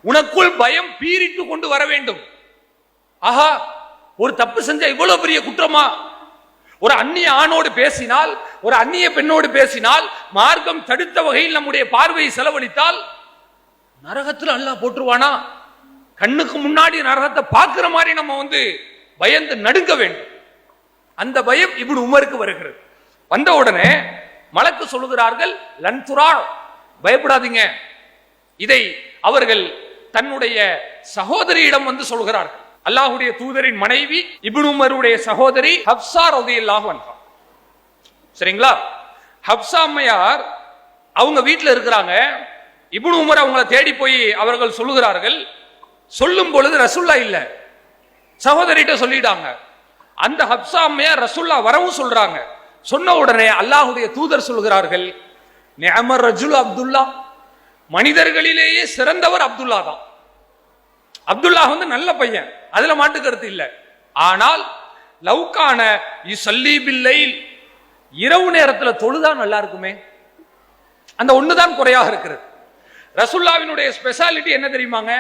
உனக்குள் பயம் பீரிட்டு கொண்டு வர வேண்டும். ஆஹா, ஒரு தப்பு செஞ்ச இவ்வளவு பெரிய குற்றமா? ஒரு அந்நிய ஆணோடு பேசினால், ஒரு அந்நிய பெண்ணோடு பேசினால், மார்க்கம் தடுத்த வகையில் நம்முடைய பார்வையை செலவழித்தால் நரகத்தில் அல்லாஹ் போட்டுருவானா? கண்ணுக்கு முன்னாடி நரகத்தை பார்க்கிற மாதிரி நம்ம பயந்து நடுங்க வேண்டும். அந்த பயம் இப்னு உமருக்கு வருகிறது. வந்த உடனே மலக்கு சொல்லுகிறார்கள், லன்துரா, பயப்படாதீங்க. இதை அவர்கள் தன்னுடைய சகோதரியிடம் சொல்கிறார்கள். அல்லாஹ்வுடைய தூதரின் மனைவி இப்னு உமருடைய சகோதரி ஹப்ஸா ரலியல்லாஹு அன்ஹா. சரிங்களா? ஹப்ஸா அம்மையார் அவங்க வீட்டில் இருக்கிறாங்க. இப்னு உமர் அவங்கள தேடி போய் அவர்கள் சொல்லுகிறார்கள். சொல்லும் பொழுது ரசூல்லா இல்ல, சகோதரிட்ட சொல்லிட்டாங்க. அந்த ஹப்ஸா அம்மையார் ரசூல்லா வரவும் சொல்றாங்க. சொன்ன உடனே அல்லாஹ்வுடைய தூதர் சொல்கிறார்கள், நிஅமர் ரஜுல் அப்துல்லா, மனிதர்களிலேயே சிறந்தவர் அப்துல்லா தான். அப்துல்லா நல்ல பையன், அதுல மாட்டு கருத்து இல்ல. ஆனால் லவ்கான யுஸல்லி பில்லைல், இரவு நேரத்தில் தொழுதா நல்லா இருக்குமே, அந்த ஒண்ணுதான் குறையாக இருக்கிறது. ரசூலுல்லாஹ்வினுடைய ஸ்பெஷாலிட்டி என்ன தெரியுமாங்க?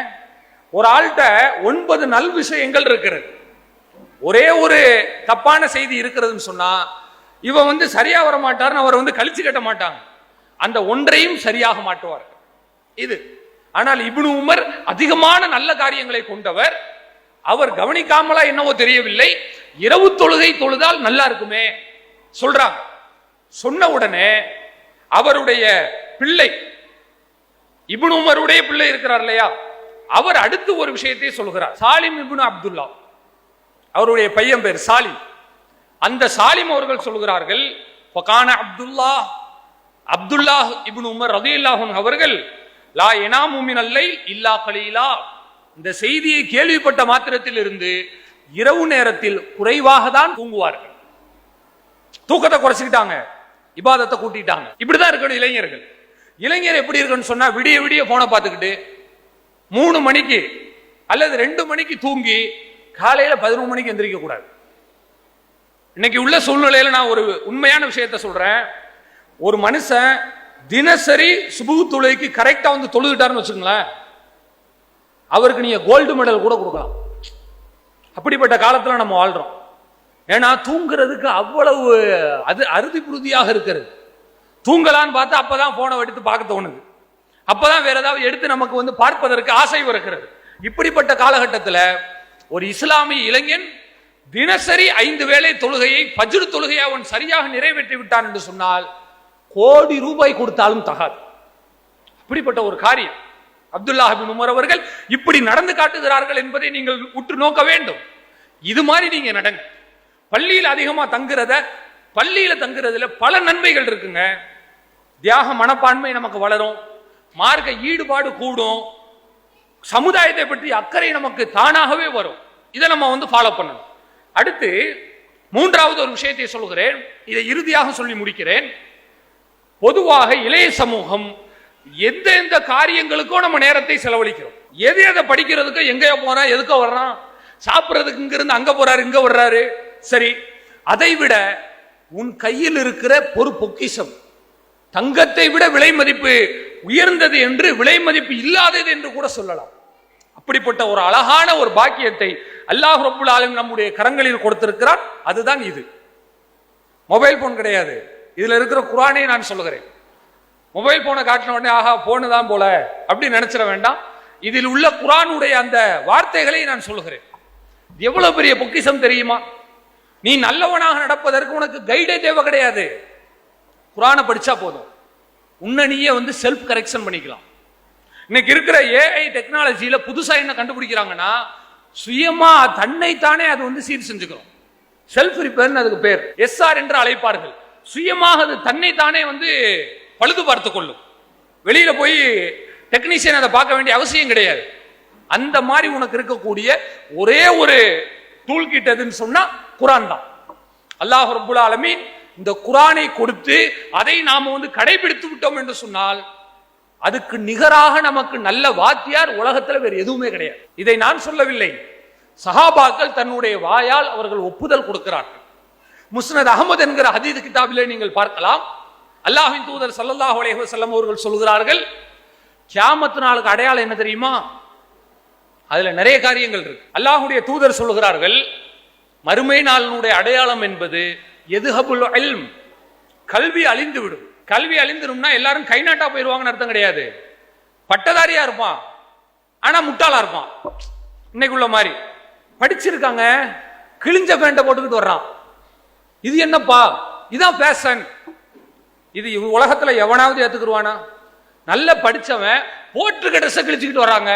ஒரு ஆள்கிட்ட 9 நல் விஷயங்கள் இருக்கிறது, ஒரே ஒரு தப்பான செய்தி இருக்கிறதுன்னு சொன்னா இவன் சரியா வர மாட்டார்னு அவர் கழிச்சு கட்ட மாட்டாங்க, அந்த ஒன்றையும் சரியாக மாட்டுவார். இது ஆனால் இப்னு உமர் அதிகமான நல்ல காரியங்களை கொண்டவர். அவர் கவனிக்காமலா என்னவோ தெரியவில்லை, இரவு தொழுகை தொழுதால் நல்லா இருக்குமே சொல்றாங்க. சொன்ன உடனே அவருடைய பிள்ளை, இப்னு உமருடைய பிள்ளை இருக்கிறார் இல்லையா, அவர் அடுத்து ஒரு விஷயத்தை சொல்கிறார். சாலிம் இப்னு அப்துல்லா, அவருடைய பையன் பேர் சாலிம். அந்த சாலிம் அவர்கள் சொல்கிறார்கள், ஃபகான அப்துல்லா, அப்துல்லா இப்னு உமர் ரலியல்லாஹு அன்ஹு அவர்கள் லா யனாமு மினல் லைல் இல்லா கலீலா, இந்த செய்தியை கேள்விப்பட்ட மாத்திரத்தில் இருந்து இரவு நேரத்தில் குறைவாக தான் தூங்குவார்கள். தூக்கத்தை குறைச்சிக்கிட்டாங்க, இபாதத்தை கூட்டிட்டாங்க. இப்படிதான் இருக்கணும் இளைஞர்கள். இளைஞர் எப்படி இருக்குன்னு சொன்னா, விடிய விடிய போனை பார்த்துக்கிட்டு 3 மணிக்கு அல்லது 2 மணிக்கு தூங்கி காலையில 11 மணிக்கு எந்திரிக்க கூடாது. இன்னைக்கு உள்ள சூழ்நிலையில நான் ஒரு உண்மையான விஷயத்தை சொல்றேன். ஒரு மனுஷன் தினசரி சுபுஹ் தொழுகைக்கு கரெக்டா தொழுதுட்டாருன்னு வச்சுங்களேன், அவருக்கு நீங்க கோல்டு மெடல் கூட கொடுக்கலாம். அப்படிப்பட்ட காலத்துல நம்ம வாழ்றோம். ஏன்னா தூங்குறதுக்கு அவ்வளவு அது அறுதி புருதியாக இருக்கிறது. தூங்கலான்னு பார்த்தா அப்பதான் போனை எடுத்து பார்க்க தோணுது, அப்பதான் வேற ஏதாவது எடுத்து நமக்கு பார்ப்பதற்கு ஆசை வருகிறது. இப்படிப்பட்ட காலகட்டத்தில் ஒரு இஸ்லாமிய இளைஞன் தினசரி 5 வேளை தொழுகையை ஃபஜ்ர் தொழுகையை அவன் சரியாக நிறைவேற்றி விட்டான் என்று சொன்னால் கோடி ரூபாய் கொடுத்தாலும் தகாது. அப்படிப்பட்ட ஒரு காரியம் அப்துல்லாஹ் இப்னு உமர் அவர்கள் இப்படி நடந்து காட்டுகிறார்கள் என்பதை நீங்கள் உற்று நோக்க வேண்டும். இது மாதிரி நீங்க நடங்க. பள்ளியில் அதிகமா தங்குறத, பள்ளியில தங்குறதுல பல நன்மைகள் இருக்குங்க. தியாக மனப்பான்மை நமக்கு வளரும், மார்க்க ஈடுபாடு கூடும், சமுதாயத்தை பற்றி அக்கறை நமக்கு தானாகவே வரும். இதை நம்ம ஃபாலோ பண்ணணும். அடுத்து 3வது ஒரு விஷயத்தை சொல்கிறேன், இதை இறுதியாக சொல்லி முடிக்கிறேன். பொதுவாக இளைய சமூகம் எந்த காரியங்களுக்கும் நம்ம நேரத்தை செலவழிக்கிறோம். எதை படிக்கிறதுக்கு எங்கேயோ போறா, எதுக்கோ வர்றான், சாப்பிட்றதுக்கு இங்க இருந்து அங்க போறாரு, இங்க வர்றாரு. சரி, அதை விட உன் கையில் இருக்கிற ஒரு பொக்கிஷம், தங்கத்தை விட விலை மதிப்பு உயர்ந்தது என்று, விலை மதிப்பு இல்லாதது என்று கூட சொல்லலாம். அப்படிப்பட்ட ஒரு அழகான ஒரு பாக்கியத்தை அல்லாஹ் ரப்புல் ஆலமீன் நம்முடைய கரங்களில் கொடுத்திருக்கிறார். அதுதான் இது. மொபைல் போன் கிடையாது, இதுல இருக்கிற குர்ஆனை நான் சொல்லுகிறேன். மொபைல் போனை காட்டின உடனே ஆஹா போனு தான் போல அப்படி நினைச்சிட வேண்டாம். இதில் உள்ள குர்ஆனுடைய அந்த வார்த்தைகளை நான் சொல்லுகிறேன். எவ்வளவு பெரிய பொக்கிஷம் தெரியுமா? நீ நல்லவனாக நடப்பதற்கு உனக்கு கைடே தேவை கிடையாது, குர்ஆனை படிச்சா போதும். உன்னை நீயே செல்ஃப் கரெக்ஷன் பண்ணிக்கலாம். இன்னைக்கு இருக்கிற ஏஐ டெக்னாலஜியில புதுசா என்ன கண்டுபிடிக்கிறாங்கன்னா, சுயமா தன்னைத்தானே அது சீர் செஞ்சுக்கிறோம். செல்ஃப் ரிப்பேர்னு அதுக்கு பேர், எஸ்ஆர் என்று அழைப்பார்கள். சுயமாக அது தன்னைத்தானே பழுது பார்த்து கொள்ளும். வெளியில போய் டெக்னீஷியன் அதை பார்க்க வேண்டிய அவசியம் கிடையாது. அந்த மாதிரி உனக்கு இருக்கக்கூடிய ஒரே ஒரு டூல் கிட் எதுன்னு சொன்னா குர்ஆன் தான். அல்லாஹ் ரப்புல் ஆலமீன் இந்த குர்ஆனை கொடுத்து அதை நாம கடைபிடித்து விட்டோம் என்று சொன்னால் அதுக்கு நிகராக நமக்கு நல்ல வாத்தியார் உலகத்தில் வேறு எதுவுமே கிடையாது. இதை நான் சொல்லவில்லை, சஹாபாக்கள் தன்னுடைய வாயால் அவர்கள் ஒப்புதல் கொடுக்கிறார்கள். முஸ்னத் அகமது என்கிற ஹதீஸ் கிதாபிலே நீங்கள் பார்க்கலாம். அல்லாஹ்வின் தூதர் ஸல்லல்லாஹு அலைஹி வஸல்லம் அவர்கள் சொல்கிறார்கள், கியாமத் நாளுக்கு அடையாளம் என்ன தெரியுமா? அதுல நிறைய காரியங்கள் இருக்கு. அல்லாஹ்வுடைய தூதர் சொல்கிறார்கள், மறுமை நாளினுடைய அடையாளம் என்பது எதுஹபுல் இல்ம், கல்வி அழிந்து விடும். கல்வி அழிந்துடும்னா எல்லாரும் கை நாட்டா போயிருவாங்கன்னு அர்த்தம் கிடையாது. பட்டதாரியா இருப்பான், ஆனா முட்டாளா இருப்பான். இன்னைக்குள்ள மாதிரி படிச்சிருக்காங்க, கிழிஞ்ச பேண்ட போட்டுக்கிட்டு வர்றான். இது என்னப்பா, இதான் ஃபேஷன். இது உலகத்துல எவனாவது ஏத்துக்குருவானா? நல்ல படிச்சவன் போட்டுருக்க ட்ரெஸ் கிழிச்சுக்கிட்டு வர்றாங்க.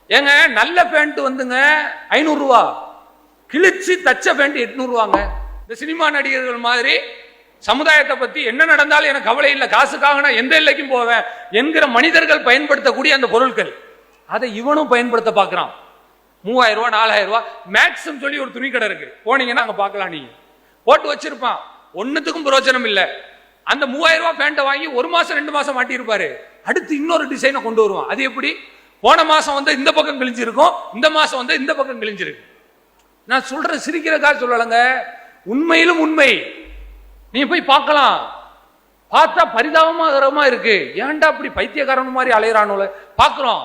ஏங்க, நல்ல பேண்ட் வந்துங்க 500 ரூபா, கிழிச்சு தச்ச பேண்ட் 800 ரூபாங்க. இந்த சினிமா நடிகர்கள் மாதிரி சமுதாயத்தை பத்தி என்ன நடந்தாலும் எனக்கு கவலை இல்லை, காசுக்காக நான் எந்த எல்லைக்கும் போவேன் என்கிற மனிதர்கள் பயன்படுத்தக்கூடிய அந்த பொருட்கள், அதை இவனும் பயன்படுத்த பார்க்கிறான். 3000 ரூபா 4000 ரூபா மேக்ஸிமம் சொல்லி ஒரு துணி கடை இருக்கு, போனீங்கன்னா அங்க பார்க்கலாம். நீங்க போட்டு வச்சிருப்பான், ஒன்னுத்துக்கும் பிரயோஜனம் இல்லை. அந்த 3000 ரூபாய் பேண்ட்டை வாங்கி 1 மாசம் 2 மாசம் மாட்டியிருப்பாரு, அடுத்து இன்னொரு டிசைனை கொண்டு வருவான். அது எப்படி? போன மாசம் வந்து இந்த பக்கம் கிழிஞ்சிருக்கும், இந்த மாசம் வந்து இந்த பக்கம் கிழிஞ்சிருக்கு. நான் சொல்ற சிரிக்கிறக்கா சொல்லலங்க, உண்மையிலும் உண்மை. நீ போய் பார்க்கலாம், பார்த்தா பரிதாபமா இருக்கு. ஏன்டா அப்படி பைத்தியக்காரன் மாதிரி அலையறானோல பார்க்கிறோம்.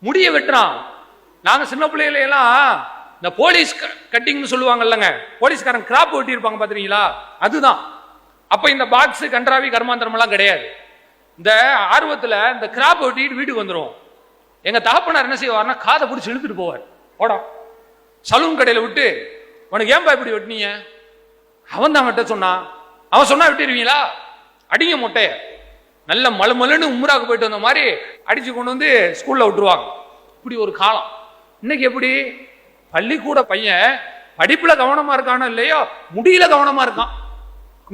முடிய வெட்டுறான். நாங்க சின்ன பிள்ளைகள எல்லாம் இந்த போலீஸ் கட்டிங்னு சொல்லுவாங்கல்லங்க, போலீஸ்காரன் கிராப் வெட்டி இருப்பாங்க பாத்தீங்களா, அதுதான். அப்ப இந்த பாக்ஸ் கன்றாவி கர்மாந்திரம் எல்லாம் கிடையாது. இந்த ஆர்வத்துல இந்த கிராப் வெட்டிட்டு வீட்டுக்கு வந்துடும். எங்க தகப்பனார் என்ன செய்வார்னா, காதை பிடிச்சி இழுத்துட்டு போவார். ஓடா சலூன் கடையில விட்டு, உனக்கு ஏன்பா இப்படி வெட்டினீங்க? அவன் தான் வெட்ட சொன்னான். அவன் சொன்னா வெட்டிடுவீங்களா? அடிங்க மொட்டைய. நல்ல மலுமலுன்னு உம்ராக்கு போயிட்டு வந்த மாதிரி அடிச்சு கொண்டு வந்து ஸ்கூல்ல விட்டுருவாங்க. இப்படி ஒரு காலம். இன்னைக்கு எப்படி? பள்ளிக்கூட பையன் படிப்புல கவனமா இருக்கானோ இல்லையோ, முடியல கவனமா இருக்கான்.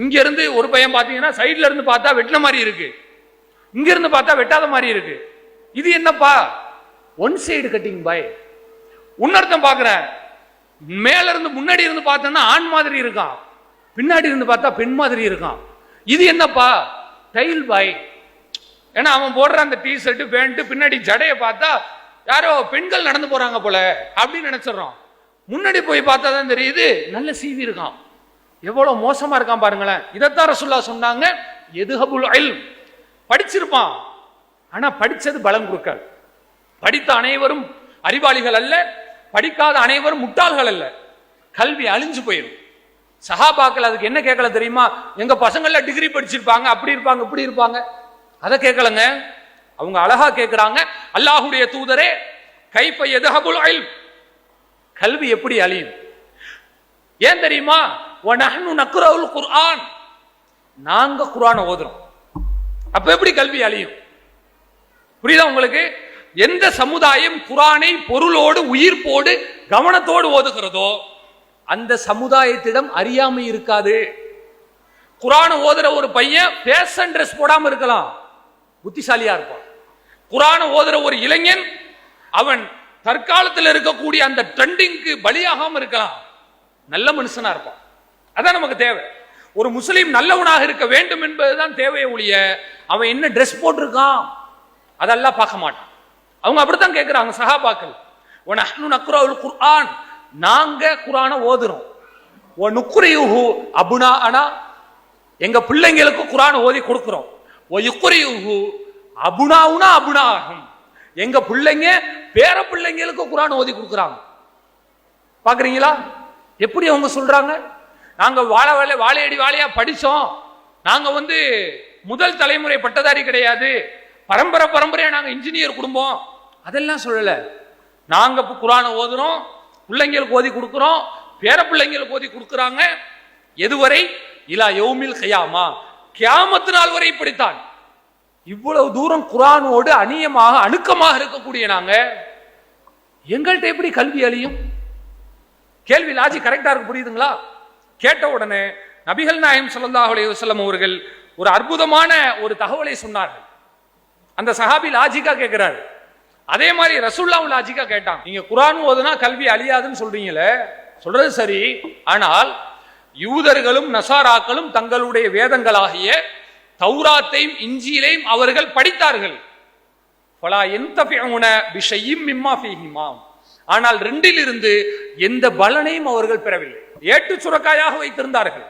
இங்க இருந்து ஒரு பையன் பாத்தீங்கன்னா சைட்ல இருந்து பார்த்தா வெட்டின மாதிரி இருக்கு, இங்க இருந்து பார்த்தா வெட்டாத மாதிரி இருக்கு. இது என்னப்பா? ஒன் சைடு கட்டிங் பாய். உன்னர்த்தம் பாக்குறேன், மேல இருந்து முன்னாடி இருந்து பார்த்தோன்னா ஆண் மாதிரி இருக்கான், பின்னாடி இருந்து பார்த்தா பெண் மாதிரி இருக்கான். இது என்னப்பா? டைல் பாய். ஏன்னா அவன் போடுற அந்த டி ஷர்ட் பேண்ட் பின்னாடி ஜடையை பார்த்தா யாரோ பெண்கள் நடந்து போறாங்க போல அப்படின்னு நினைச்சிடறோம். முன்னாடி போய் பார்த்தா தான் தெரியுது நல்ல சீவி இருக்கான். எவ்வளவு மோசமா இருக்கான் பாருங்களேன். இதைத்தான் ரசூலுல்லாஹ் சொன்னாங்க, எதுஹபுல் இல்ம். படிச்சிருப்பான், ஆனா படிச்சது பலம் கொடுக்காது. படித்த அனைவரும் அறிவாளிகள் அல்ல, படிக்காத அனைவரும் முட்டாள்கள் அல்ல. கல்வி அழிஞ்சு போயிடும். சஹாபாக்கள் அதுக்கு என்ன கேட்கல தெரியுமா? எங்க பசங்கள டிகிரி படிச்சிருப்பாங்க, அப்படி இருப்பாங்க இப்படி இருப்பாங்க, அதை கேட்கலங்க. அவங்க அழகா கேட்கிறாங்க, அல்லாஹ்வுடைய தூதரே, கைஃப யذهبுல் இல்ம், கல்வி எப்படி அழியும்? ஏன் தெரியுமா? வநஹ்னு நக்ரவுல் குர்ஆன், நாங்க குர்ஆனை ஓதுறோம். அப்ப எப்படி கல்வி அழியும்? புரியுதா உங்களுக்கு? எந்த சமுதாயம் குர்ஆனை பொருளோடு உயிர்ப்போடு கவனத்தோடு ஓதுகிறதோ அந்த சமுதாயத்திடம் அறியாமை இருக்காது. குர்ஆனை ஓதுற ஒரு பையன் ஃபேஷன் ட்ரெஸ் போடாம இருக்கலாம், புத்திசாலியா இருப்பான். குர்ஆனை ஓதுற ஒரு இளைஞன் அவன் தற்காலத்தில் இருக்கக்கூடிய அந்த ட்ரெண்டிங்க்கு பலியாகாம இருக்கலாம், நல்ல மனுஷனா இருப்பான். அதான் நமக்கு தேவை. ஒரு முஸ்லீம் நல்லவனாக இருக்க வேண்டும் என்பதுதான் தேவையை ஒழிய அவன் என்ன ட்ரெஸ் போட்டிருக்கான் அதெல்லாம் பார்க்க மாட்டான். அவங்க அப்படித்தான் கேட்கிறாங்க சஹாபாக்கள். வநஹ்னு நக்ரவுல் குர்ஆன், நாங்க குர்ஆனை ஓதுறோம். வநுக்ரியுஹு அப்னாஅனா, எங்க பிள்ளைங்களுக்கு குர்ஆனை ஓதி கொடுக்கிறோம். வயுக்ரியுஹு அப்னாஉனா அப்னாஅஹும், எங்க பிள்ளைங்க பேர பிள்ளைங்களுக்கு குர்ஆன் ஓதி கொடுக்குறாங்க. பாக்குறீங்களா எப்படி அவங்க சொல்றாங்க? நாங்க வாழையடி வாழையா படிச்சோம், நாங்க முதல் தலைமுறை பட்டதாரி கிடையாது, பரம்பரையா நாங்க இன்ஜினியர் குடும்பம், அதெல்லாம் சொல்லல. நாங்க குர்ஆனை ஓதுறோம், பிள்ளைங்களுக்கு ஓதி கொடுக்கிறோம், பேர பிள்ளைங்களுக்கு ஓதி கொடுக்குறாங்க. எதுவரை? இலா யௌமில் கியாமா, கியாமத் நாள் வரை இப்படித்தான். இவ்வளவு தூரம் குர்ஆனோடு அநியமாக அணுக்கமாக இருக்கக்கூடிய நாங்க, எங்கள்கிட்ட எப்படி கல்வி அழியும்? கேள்வி லாஜி கரெக்டா இருக்கு, புரியுதுங்களா? கேட்ட உடனே நபிகள் நாயகம் ஸல்லல்லாஹு அலைஹி வஸல்லம் அவர்கள் ஒரு அற்புதமான ஒரு தகவலை சொன்னார்கள். அந்த சஹாபி லாஜிக்கா கேட்கிறாரு. அதே மாதிரி ரசூலுல்லாஹ் லாஜிக்கா கேட்டாங்க. நீங்க குர்ஆன் ஓதுனா கல்வி அழியாதுன்னு சொல்றீங்களே, சொல்றது சரி, ஆனால் யூதர்களும் நசாராக்களும் தங்களுடைய வேதங்களாகிய தௌராத்தையும் இஞ்சிலையும் அவர்கள் படித்தார்கள். ஃபலா யன்தஃபிஊன பிஷைஇம் மிம்மா ஃபீஹிமா, ஆனால் ரெண்டில் இருந்து எந்த பலனையும் அவர்கள் பெறவில்லை. ஏட்டு சுரக்காயாக வைத்திருந்தார்கள்.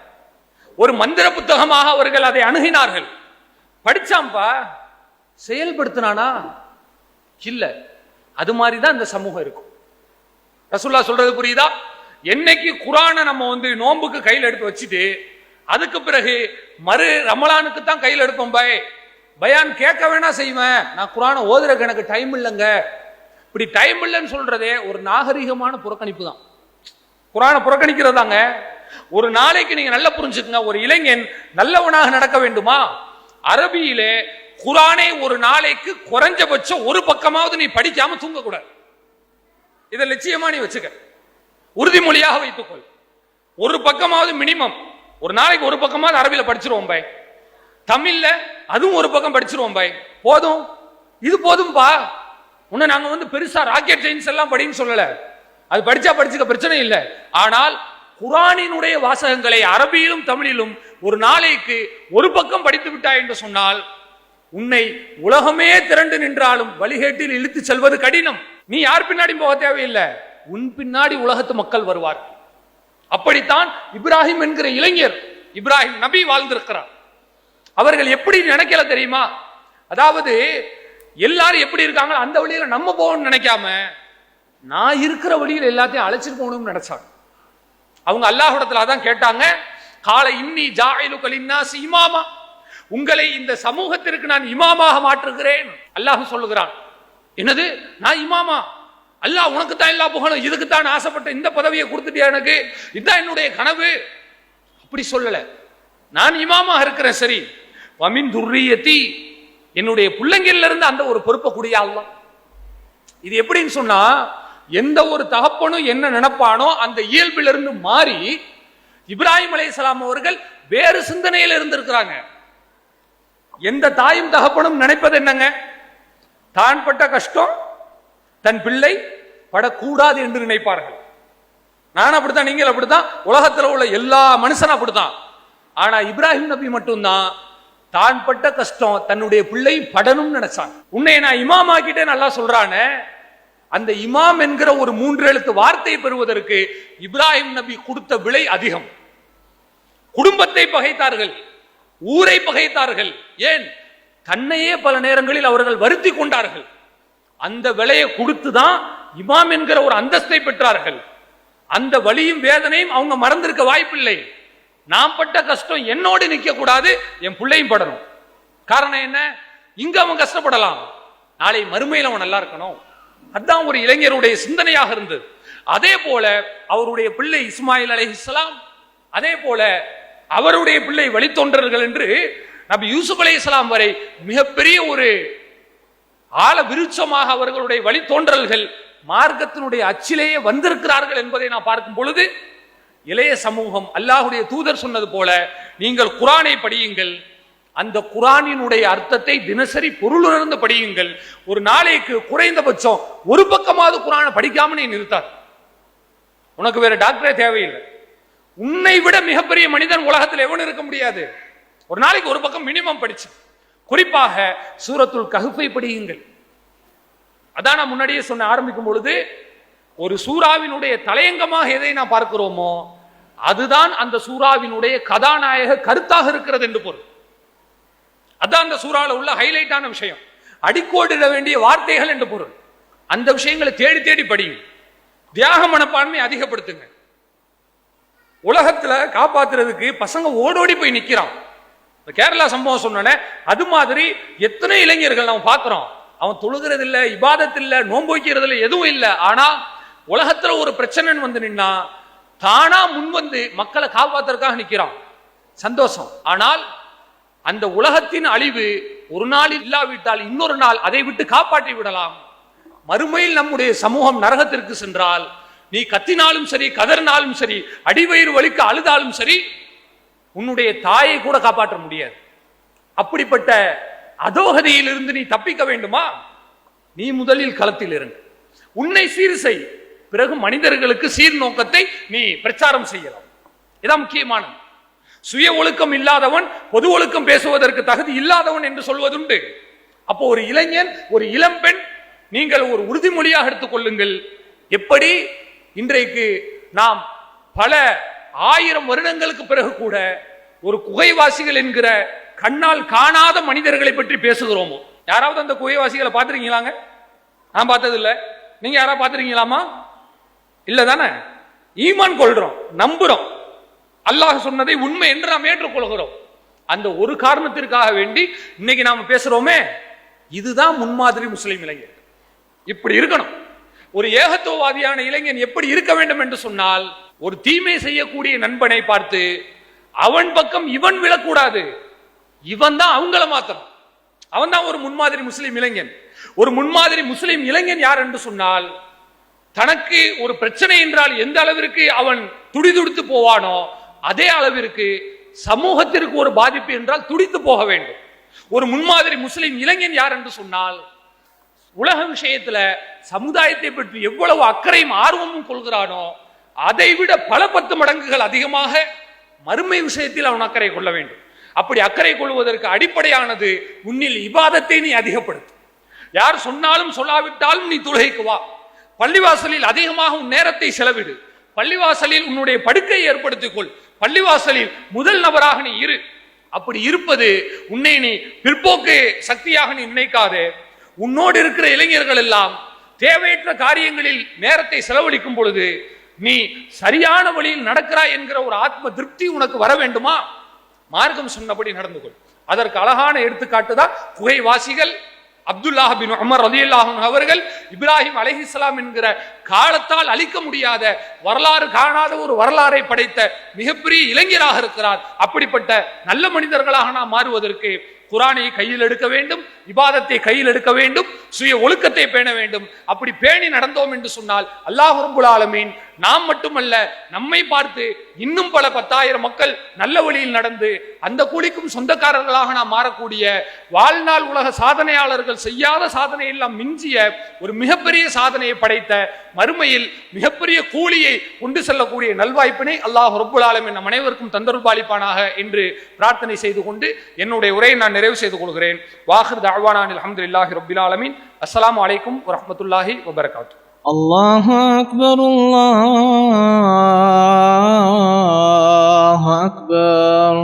ஒரு மந்திர புத்தகமாக அவர்கள் அதை அணுகினார்கள். படிச்சாம்பா, செயல்படுத்தினானா இல்ல. அது மாதிரிதான் இந்த சமூகம் இருக்கும். ரசூலுல்லாஹ் சொல்றது புரியுதா? என்னைக்கு குர்ஆனை நம்ம நோன்புக்கு கையில் எடுத்து வச்சுட்டு அதுக்கு பிறகு மறு ரமலானுக்கு தான் கையில் எடுப்போம். பயான் கேட்க வேணா செய்வேன், நான் குர்ஆனை ஓதுறதுக்கு எனக்கு டைம் இல்லைங்க. இப்படி டைம் இல்லைன்னு சொல்றதே ஒரு நாகரிகமான புறக்கணிப்பு தான். குர்ஆனை புறக்கணிக்கிறதாங்க. ஒரு நாளைக்கு நீங்க நல்லா புரிஞ்சுக்கங்க, ஒரு இளைஞன் நல்லவனாக நடக்க வேண்டுமா, அரபியிலே குர்ஆனை ஒரு நாளைக்கு குறைஞ்சபட்சம் ஒரு பக்கமாவது நீ படிக்காம தூங்கக்கூடாது. இதை லட்சியமா நீ வச்சுக்க, உறுதிமொழியாக வைத்துக்கொள். ஒரு பக்கமாவது மினிமம், ஒரு நாளைக்கு ஒரு பக்கமாவது அரபியில படிச்சிருவோம் பாய். தமிழ்ல அதுவும் ஒரு பக்கம் படிச்சிருவோம் பாய். போதும், இது போதும்பா. உன்னை நாங்க பெருசா ராக்கெட் சயின்ஸ் எல்லாம் படின்னு சொல்லல, அது படிச்சா படிச்சுக்க, பிரச்சனை இல்லை. ஆனால் குர்ஆனினுடைய வாசகங்களை அரபியிலும் தமிழிலும் ஒரு நாளைக்கு ஒரு பக்கம் படித்து விட்டாய் என்று சொன்னால் உன்னை உலகமே திரண்டு நின்றாலும் வழிகேட்டில் இழுத்து செல்வது கடினம். நீ யார் பின்னாடி போக தேவையில்லை, உன் பின்னாடி உலகத்து மக்கள் வருவார். அப்படித்தான் இப்ராஹிம் என்கிற இளைஞர், இப்ராஹிம் நபி வாழ்ந்திருக்கிறார். அவர்கள் எப்படி நினைக்கல தெரியுமா? அதாவது எல்லாரும் எப்படி இருக்காங்க அந்த வழியில நம்ம போகணும்னு நினைக்காம நான் இருக்கிற வழியில் எல்லாத்தையும் அழைச்சிட்டு போகணும்னு நினைச்சாங்க. அவங்க அல்லாஹ்விடத்துல அதான் கேட்டாங்க, கால இன்னி ஜாயிலுக லின்னாஸி இமாமா, உங்களை இந்த சமூகத்திற்கு நான் இமாமாக மாற்றுகிறேன். அல்லாஹ் சொல்லுகிறான், என்னது நான் இமாமா? அல்லாஹ் உனக்கு தான் எல்லா புகழும், இதுக்கு தான் ஆசைப்பட்ட இந்த பதவியை கொடுத்துட்டியா எனக்கு, இதுதான் என்னுடைய கனவு. அப்படி சொல்லல, நான் இமாமாக இருக்கிறேன் சரி, வமின் துர்ரியத்தி, என்னுடைய பிள்ளைங்கள்ல இருந்து அந்த ஒரு பொறுப்பை கூடிய அல்லாஹ். இது எப்படின்னு சொன்னா, எந்த ஒரு தகப்பனும் என்ன நினைப்பானோ அந்த இயல்பிலிருந்து மாறி இப்ராஹிம் அலைஹிஸ்ஸலாம் அவர்கள் வேறு சிந்தனையில் இருந்திருக்கிறாங்க. எந்த தாயும் தகப்பனும் நினைப்பது என்னங்க, தான் பட்ட கஷ்டம் தன் பிள்ளை படக்கூடாது என்று நினைப்பார்கள். நான் அப்படித்தான், நீங்கள் அப்படித்தான், உலகத்தில் உள்ள எல்லா மனுஷனும் அப்படித்தான். ஆனா இப்ராஹிம் நபி மட்டும்தான் தான் பட்ட கஷ்டம் தன்னுடைய பிள்ளை படணும் நினைச்சாங்க. உன்னை நான் இமாம் ஆக்கிட்டே நல்லா சொல்றான, அந்த இமாம் என்கிற ஒரு 3 எழுத்து வார்த்தை பெறுவதற்கு இப்ராஹிம் நபி கொடுத்த விலை அதிகம். குடும்பத்தை பகைத்தார்கள், ஊரை பகைத்தார்கள், ஏன் தன்னையே பல நேரங்களில் அவர்கள் வருத்தி கொண்டார்கள். அந்த விலையை கொடுத்துதான் இமாம் என்கிற ஒரு அந்தஸ்தை பெற்றார்கள். அந்த வலியும் வேதனையும் அவங்க மறந்திருக்க வாய்ப்பில்லை. நான் பட்ட கஷ்டம் என்னோடு நிக்க கூடாது, என் பிள்ளையும் படணும். காரணம் என்ன, இங்க அவன் கஷ்டப்படலாம், நாளை மறுமையில் அவன் நல்லா இருக்கணும். அதுதான் ஒரு இளைஞருடைய சிந்தனையாக இருந்தது. அதே போல அவருடைய பிள்ளை இஸ்மாயில் அலைஹிஸ்ஸலாம், அதே போல அவருடைய பிள்ளை வழித்தோன்றர்கள் என்று நபி யூசுப் அலைஹிஸ்ஸலாம் வரை மிகப்பெரிய ஒரு ஆழ விருட்சமாக அவர்களுடைய வழித்தோன்றல்கள் மார்க்கத்தினுடைய அச்சிலேயே வந்திருக்கிறார்கள் என்பதை நான் பார்க்கும் பொழுது, இளைய சமூகம் அல்லாஹ்வுடைய தூதர் சொன்னது போல நீங்கள் குர்ஆனை படியுங்கள், அந்த குர்ஆனினுடைய அர்த்தத்தை தினசரி பொருளுணர்ந்து படியுங்கள். ஒரு நாளைக்கு குறைந்தபட்சம் ஒரு பக்கமாவது குர்ஆனை படிக்காம நீ நிறுத்தாது. உனக்கு வேற டாக்டரே தேவையில்லை. உன்னை விட மிகப்பெரிய மனிதன் உலகத்தில் எவனும் இருக்க முடியாது. ஒரு நாளைக்கு ஒரு பக்கம் மினிமம் படிச்சு, குறிப்பாக சூரத்துல் கஹ்ஃபை படியுங்கள். அதான் நான் முன்னாடியே சொன்ன ஆரம்பிக்கும் பொழுது, ஒரு சூறாவினுடைய தலையங்கமாக எதை நான் பார்க்கிறோமோ அதுதான் அந்த சூறாவினுடைய கதாநாயக கருத்தாக இருக்கிறது என்று பொருள். அதான் அந்த சூறாவில் உள்ள ஹைலைட்டான விஷயம், அடிக்கோடிட வேண்டிய வார்த்தைகள் என்று பொருள். அந்த விஷயங்களை தேடி தேடி படியும். தியாக மனப்பான்மை அதிகப்படுத்துங்க. உலகத்துல காப்பாத்துறதுக்கு பசங்க ஓடோடி போய் நிக்கிறான். கேரளா சம்பவம் சொன்னேன், அது மாதிரி எத்தனை இளைஞர்கள் நம்ம பார்க்கிறோம், அவன் தொழுகிறது இல்லை, இபாதத் இல்லை, நோன்பு வைக்கிறது இல்லை, எதுவும் இல்லை. ஆனா உலகத்துல ஒரு பிரச்சனை வந்து நின்னா தானா முன் வந்து மக்களை காப்பாத்துறதுக்காக நிக்கிறான். சந்தோஷம். ஆனால் அந்த உலகத்தின் அழிவு ஒரு நாள் இல்லாவிட்டால் இன்னொரு நாள் அதை விட்டு காப்பாற்றி விடலாம். மறுமையில் நம்முடைய சமூகம் நரகத்திற்கு சென்றால் நீ கத்தினாலும் சரி, கதறினாலும் சரி, அடிவயிறு வலிக்க அழுதாலும் சரி, உன்னுடைய தாயை கூட காப்பாற்ற முடியாது. அப்படிப்பட்ட அதோகதியில் இருந்து நீ தப்பிக்க வேண்டுமா, நீ முதலில் களத்தில் இருந்து உன்னை சீர் செய், பிறகு மனிதர்களுக்கு சீர் நோக்கத்தை நீ பிரச்சாரம் செய்யலாம். இதான் முக்கியமானது. சுய ஒழுக்கம் இல்லாதவன் பொது ஒழுக்கம் பேசுவதற்கு தகுதி இல்லாதவன் என்று சொல்வதுண்டு. அப்போ ஒரு இளைஞன், ஒரு இளம்பெண், நீங்கள் ஒரு உறுதிமொழியாக எடுத்துக் கொள்ளுங்கள், எப்படி இன்றைக்கு நாம் பல 1000 வருடங்களுக்கு பிறகு கூட ஒரு குகைவாசிகள் என்கிற கண்ணால் காணாத மனிதர்களை பற்றி பேசுகிறோமோ? யாராவது அந்த குகைவாசிகளை பார்த்திருக்கீங்களாங்க? நான் பார்த்தது இல்லை. நீங்க யாராவது பார்த்திருக்கீங்களாமா? இல்ல தானே? ஈமான் கொள்றோம், நம்புறோம், அல்லாஹ் சொன்னதை உண்மை என்று நாம் ஏற்றுக்கொள்கிறோம். அந்த ஒரு காரணத்திற்காக வேண்டி இன்னைக்கு நாம பேசுறோமே, இதுதான் முன்மாதிரி முஸ்லிம் இளைஞர். இப்படி இருக்கணும். ஒரு ஏகத்துவவாதியான இளைஞன் எப்படி இருக்க வேண்டும் என்று சொன்னால், ஒரு தீமை செய்யக்கூடிய நண்பனை பார்த்து அவன் பக்கம் இவன் விழக்கூடாது, இவன் தான் அவங்கள மாத்தணும். அவன் தான் ஒரு முன்மாதிரி முஸ்லிம் இளைஞன். ஒரு முன்மாதிரி முஸ்லிம் இளைஞன் யார் என்று சொன்னால், தனக்கு ஒரு பிரச்சனை என்றால் எந்த அளவிற்கு அவன் துடிதுடித்து போவானோ அதே அளவிற்கு சமூகத்திற்கு ஒரு பாதிப்பு என்றால் துடித்து போக வேண்டும். ஒரு முன்மாதிரி முஸ்லிம் இளைஞன் யார் என்று சொன்னால், உலக விஷயத்துல சமுதாயத்தை பற்றி எவ்வளவு அக்கறையும் ஆர்வமும் கொள்கிறானோ அதை விட பல 10 மடங்குகள் அதிகமாக மறுமை விஷயத்தில் அவன் அக்கறை கொள்ள வேண்டும். அப்படி அக்கறை கொள்வதற்கு அடிப்படையானது உன்னில் இபாதத்தை நீ அதிகப்படுத்து. யார் சொன்னாலும் சொல்லாவிட்டாலும் நீ தொழுகைக்கு வா. பள்ளிவாசலில் அதிகமாக உன் நேரத்தை செலவிடு. பள்ளிவாசலில் உன்னுடைய படுக்கையை ஏற்படுத்திக் கொள். பள்ளிவாசலில் முதல் நபராக நீ இரு. அப்படி இருப்பது உன்னை நீ பிற்போக்கு சக்தியாக நீ நினைக்காதே. உன்னோடு இருக்கிற இளைஞர்கள் எல்லாம் தேவையற்ற காரியங்களில் நேரத்தை செலவழிக்கும் பொழுது நீ சரியான வழியில் நடக்கிறாய் என்கிற ஒரு ஆத்ம திருப்தி உனக்கு வர வேண்டுமா? மார்க்கம் சொன்னபடி நடந்து கொள். அதற்கு அழகான எடுத்துக்காட்டு தான் குகைவாசிகள். அப்துல்லாஹ் பின் உமர் ரலியல்லாஹு அன்ஹு அவர்கள் இப்ராஹிம் அலைஹிஸ்ஸலாம் என்கிற காலத்தால் அழிக்க முடியாத வரலாறு காணாத ஒரு வரலாறை படைத்த மிகப்பெரிய இளைஞராக இருக்கிறார். அப்படிப்பட்ட நல்ல மனிதர்களாக நாம் மாறுவதற்கு குர்ஆனை கையில் எடுக்க வேண்டும், இபாதத்தை கையில் எடுக்க வேண்டும், சுய ஒழுக்கத்தை பேண வேண்டும். அப்படி பேணி நடந்தோம் என்று சொன்னால் அல்லாஹ் ரப்புல் ஆலமீன் நாம் மட்டுமல்ல, நம்மை பார்த்து இன்னும் பல 10,000 மக்கள் நல்ல வழியில் நடந்து அந்த கூலிக்கும் சொந்தக்காரர்களாக நாம் மாறக்கூடிய, வாழ்நாள் உலக சாதனையாளர்கள் செய்யாத சாதனை எல்லாம் மிஞ்சிய ஒரு மிகப்பெரிய சாதனையை படைத்த, மறுமையில் மிகப்பெரிய கூலியை கொண்டு செல்லக்கூடிய நல்வாய்ப்பினை அல்லாஹ் ரப்புல் ஆலமீன் நம் அனைவருக்கும் தந்தருள்பாலிப்பானாக என்று பிரார்த்தனை செய்து கொண்டு என்னுடைய உரையை நான் நிறைவு செய்து கொள்கிறேன். வாஹிர் தஅவானா அல்ஹம்துலில்லாஹி ரப்பில் ஆலமீன். அஸ்ஸலாமு அலைக்கும் வரஹ்மத்துல்லாஹி வபரகாத்துஹு. அல்லாஹு அக்பர், அல்லாஹு அக்பர்.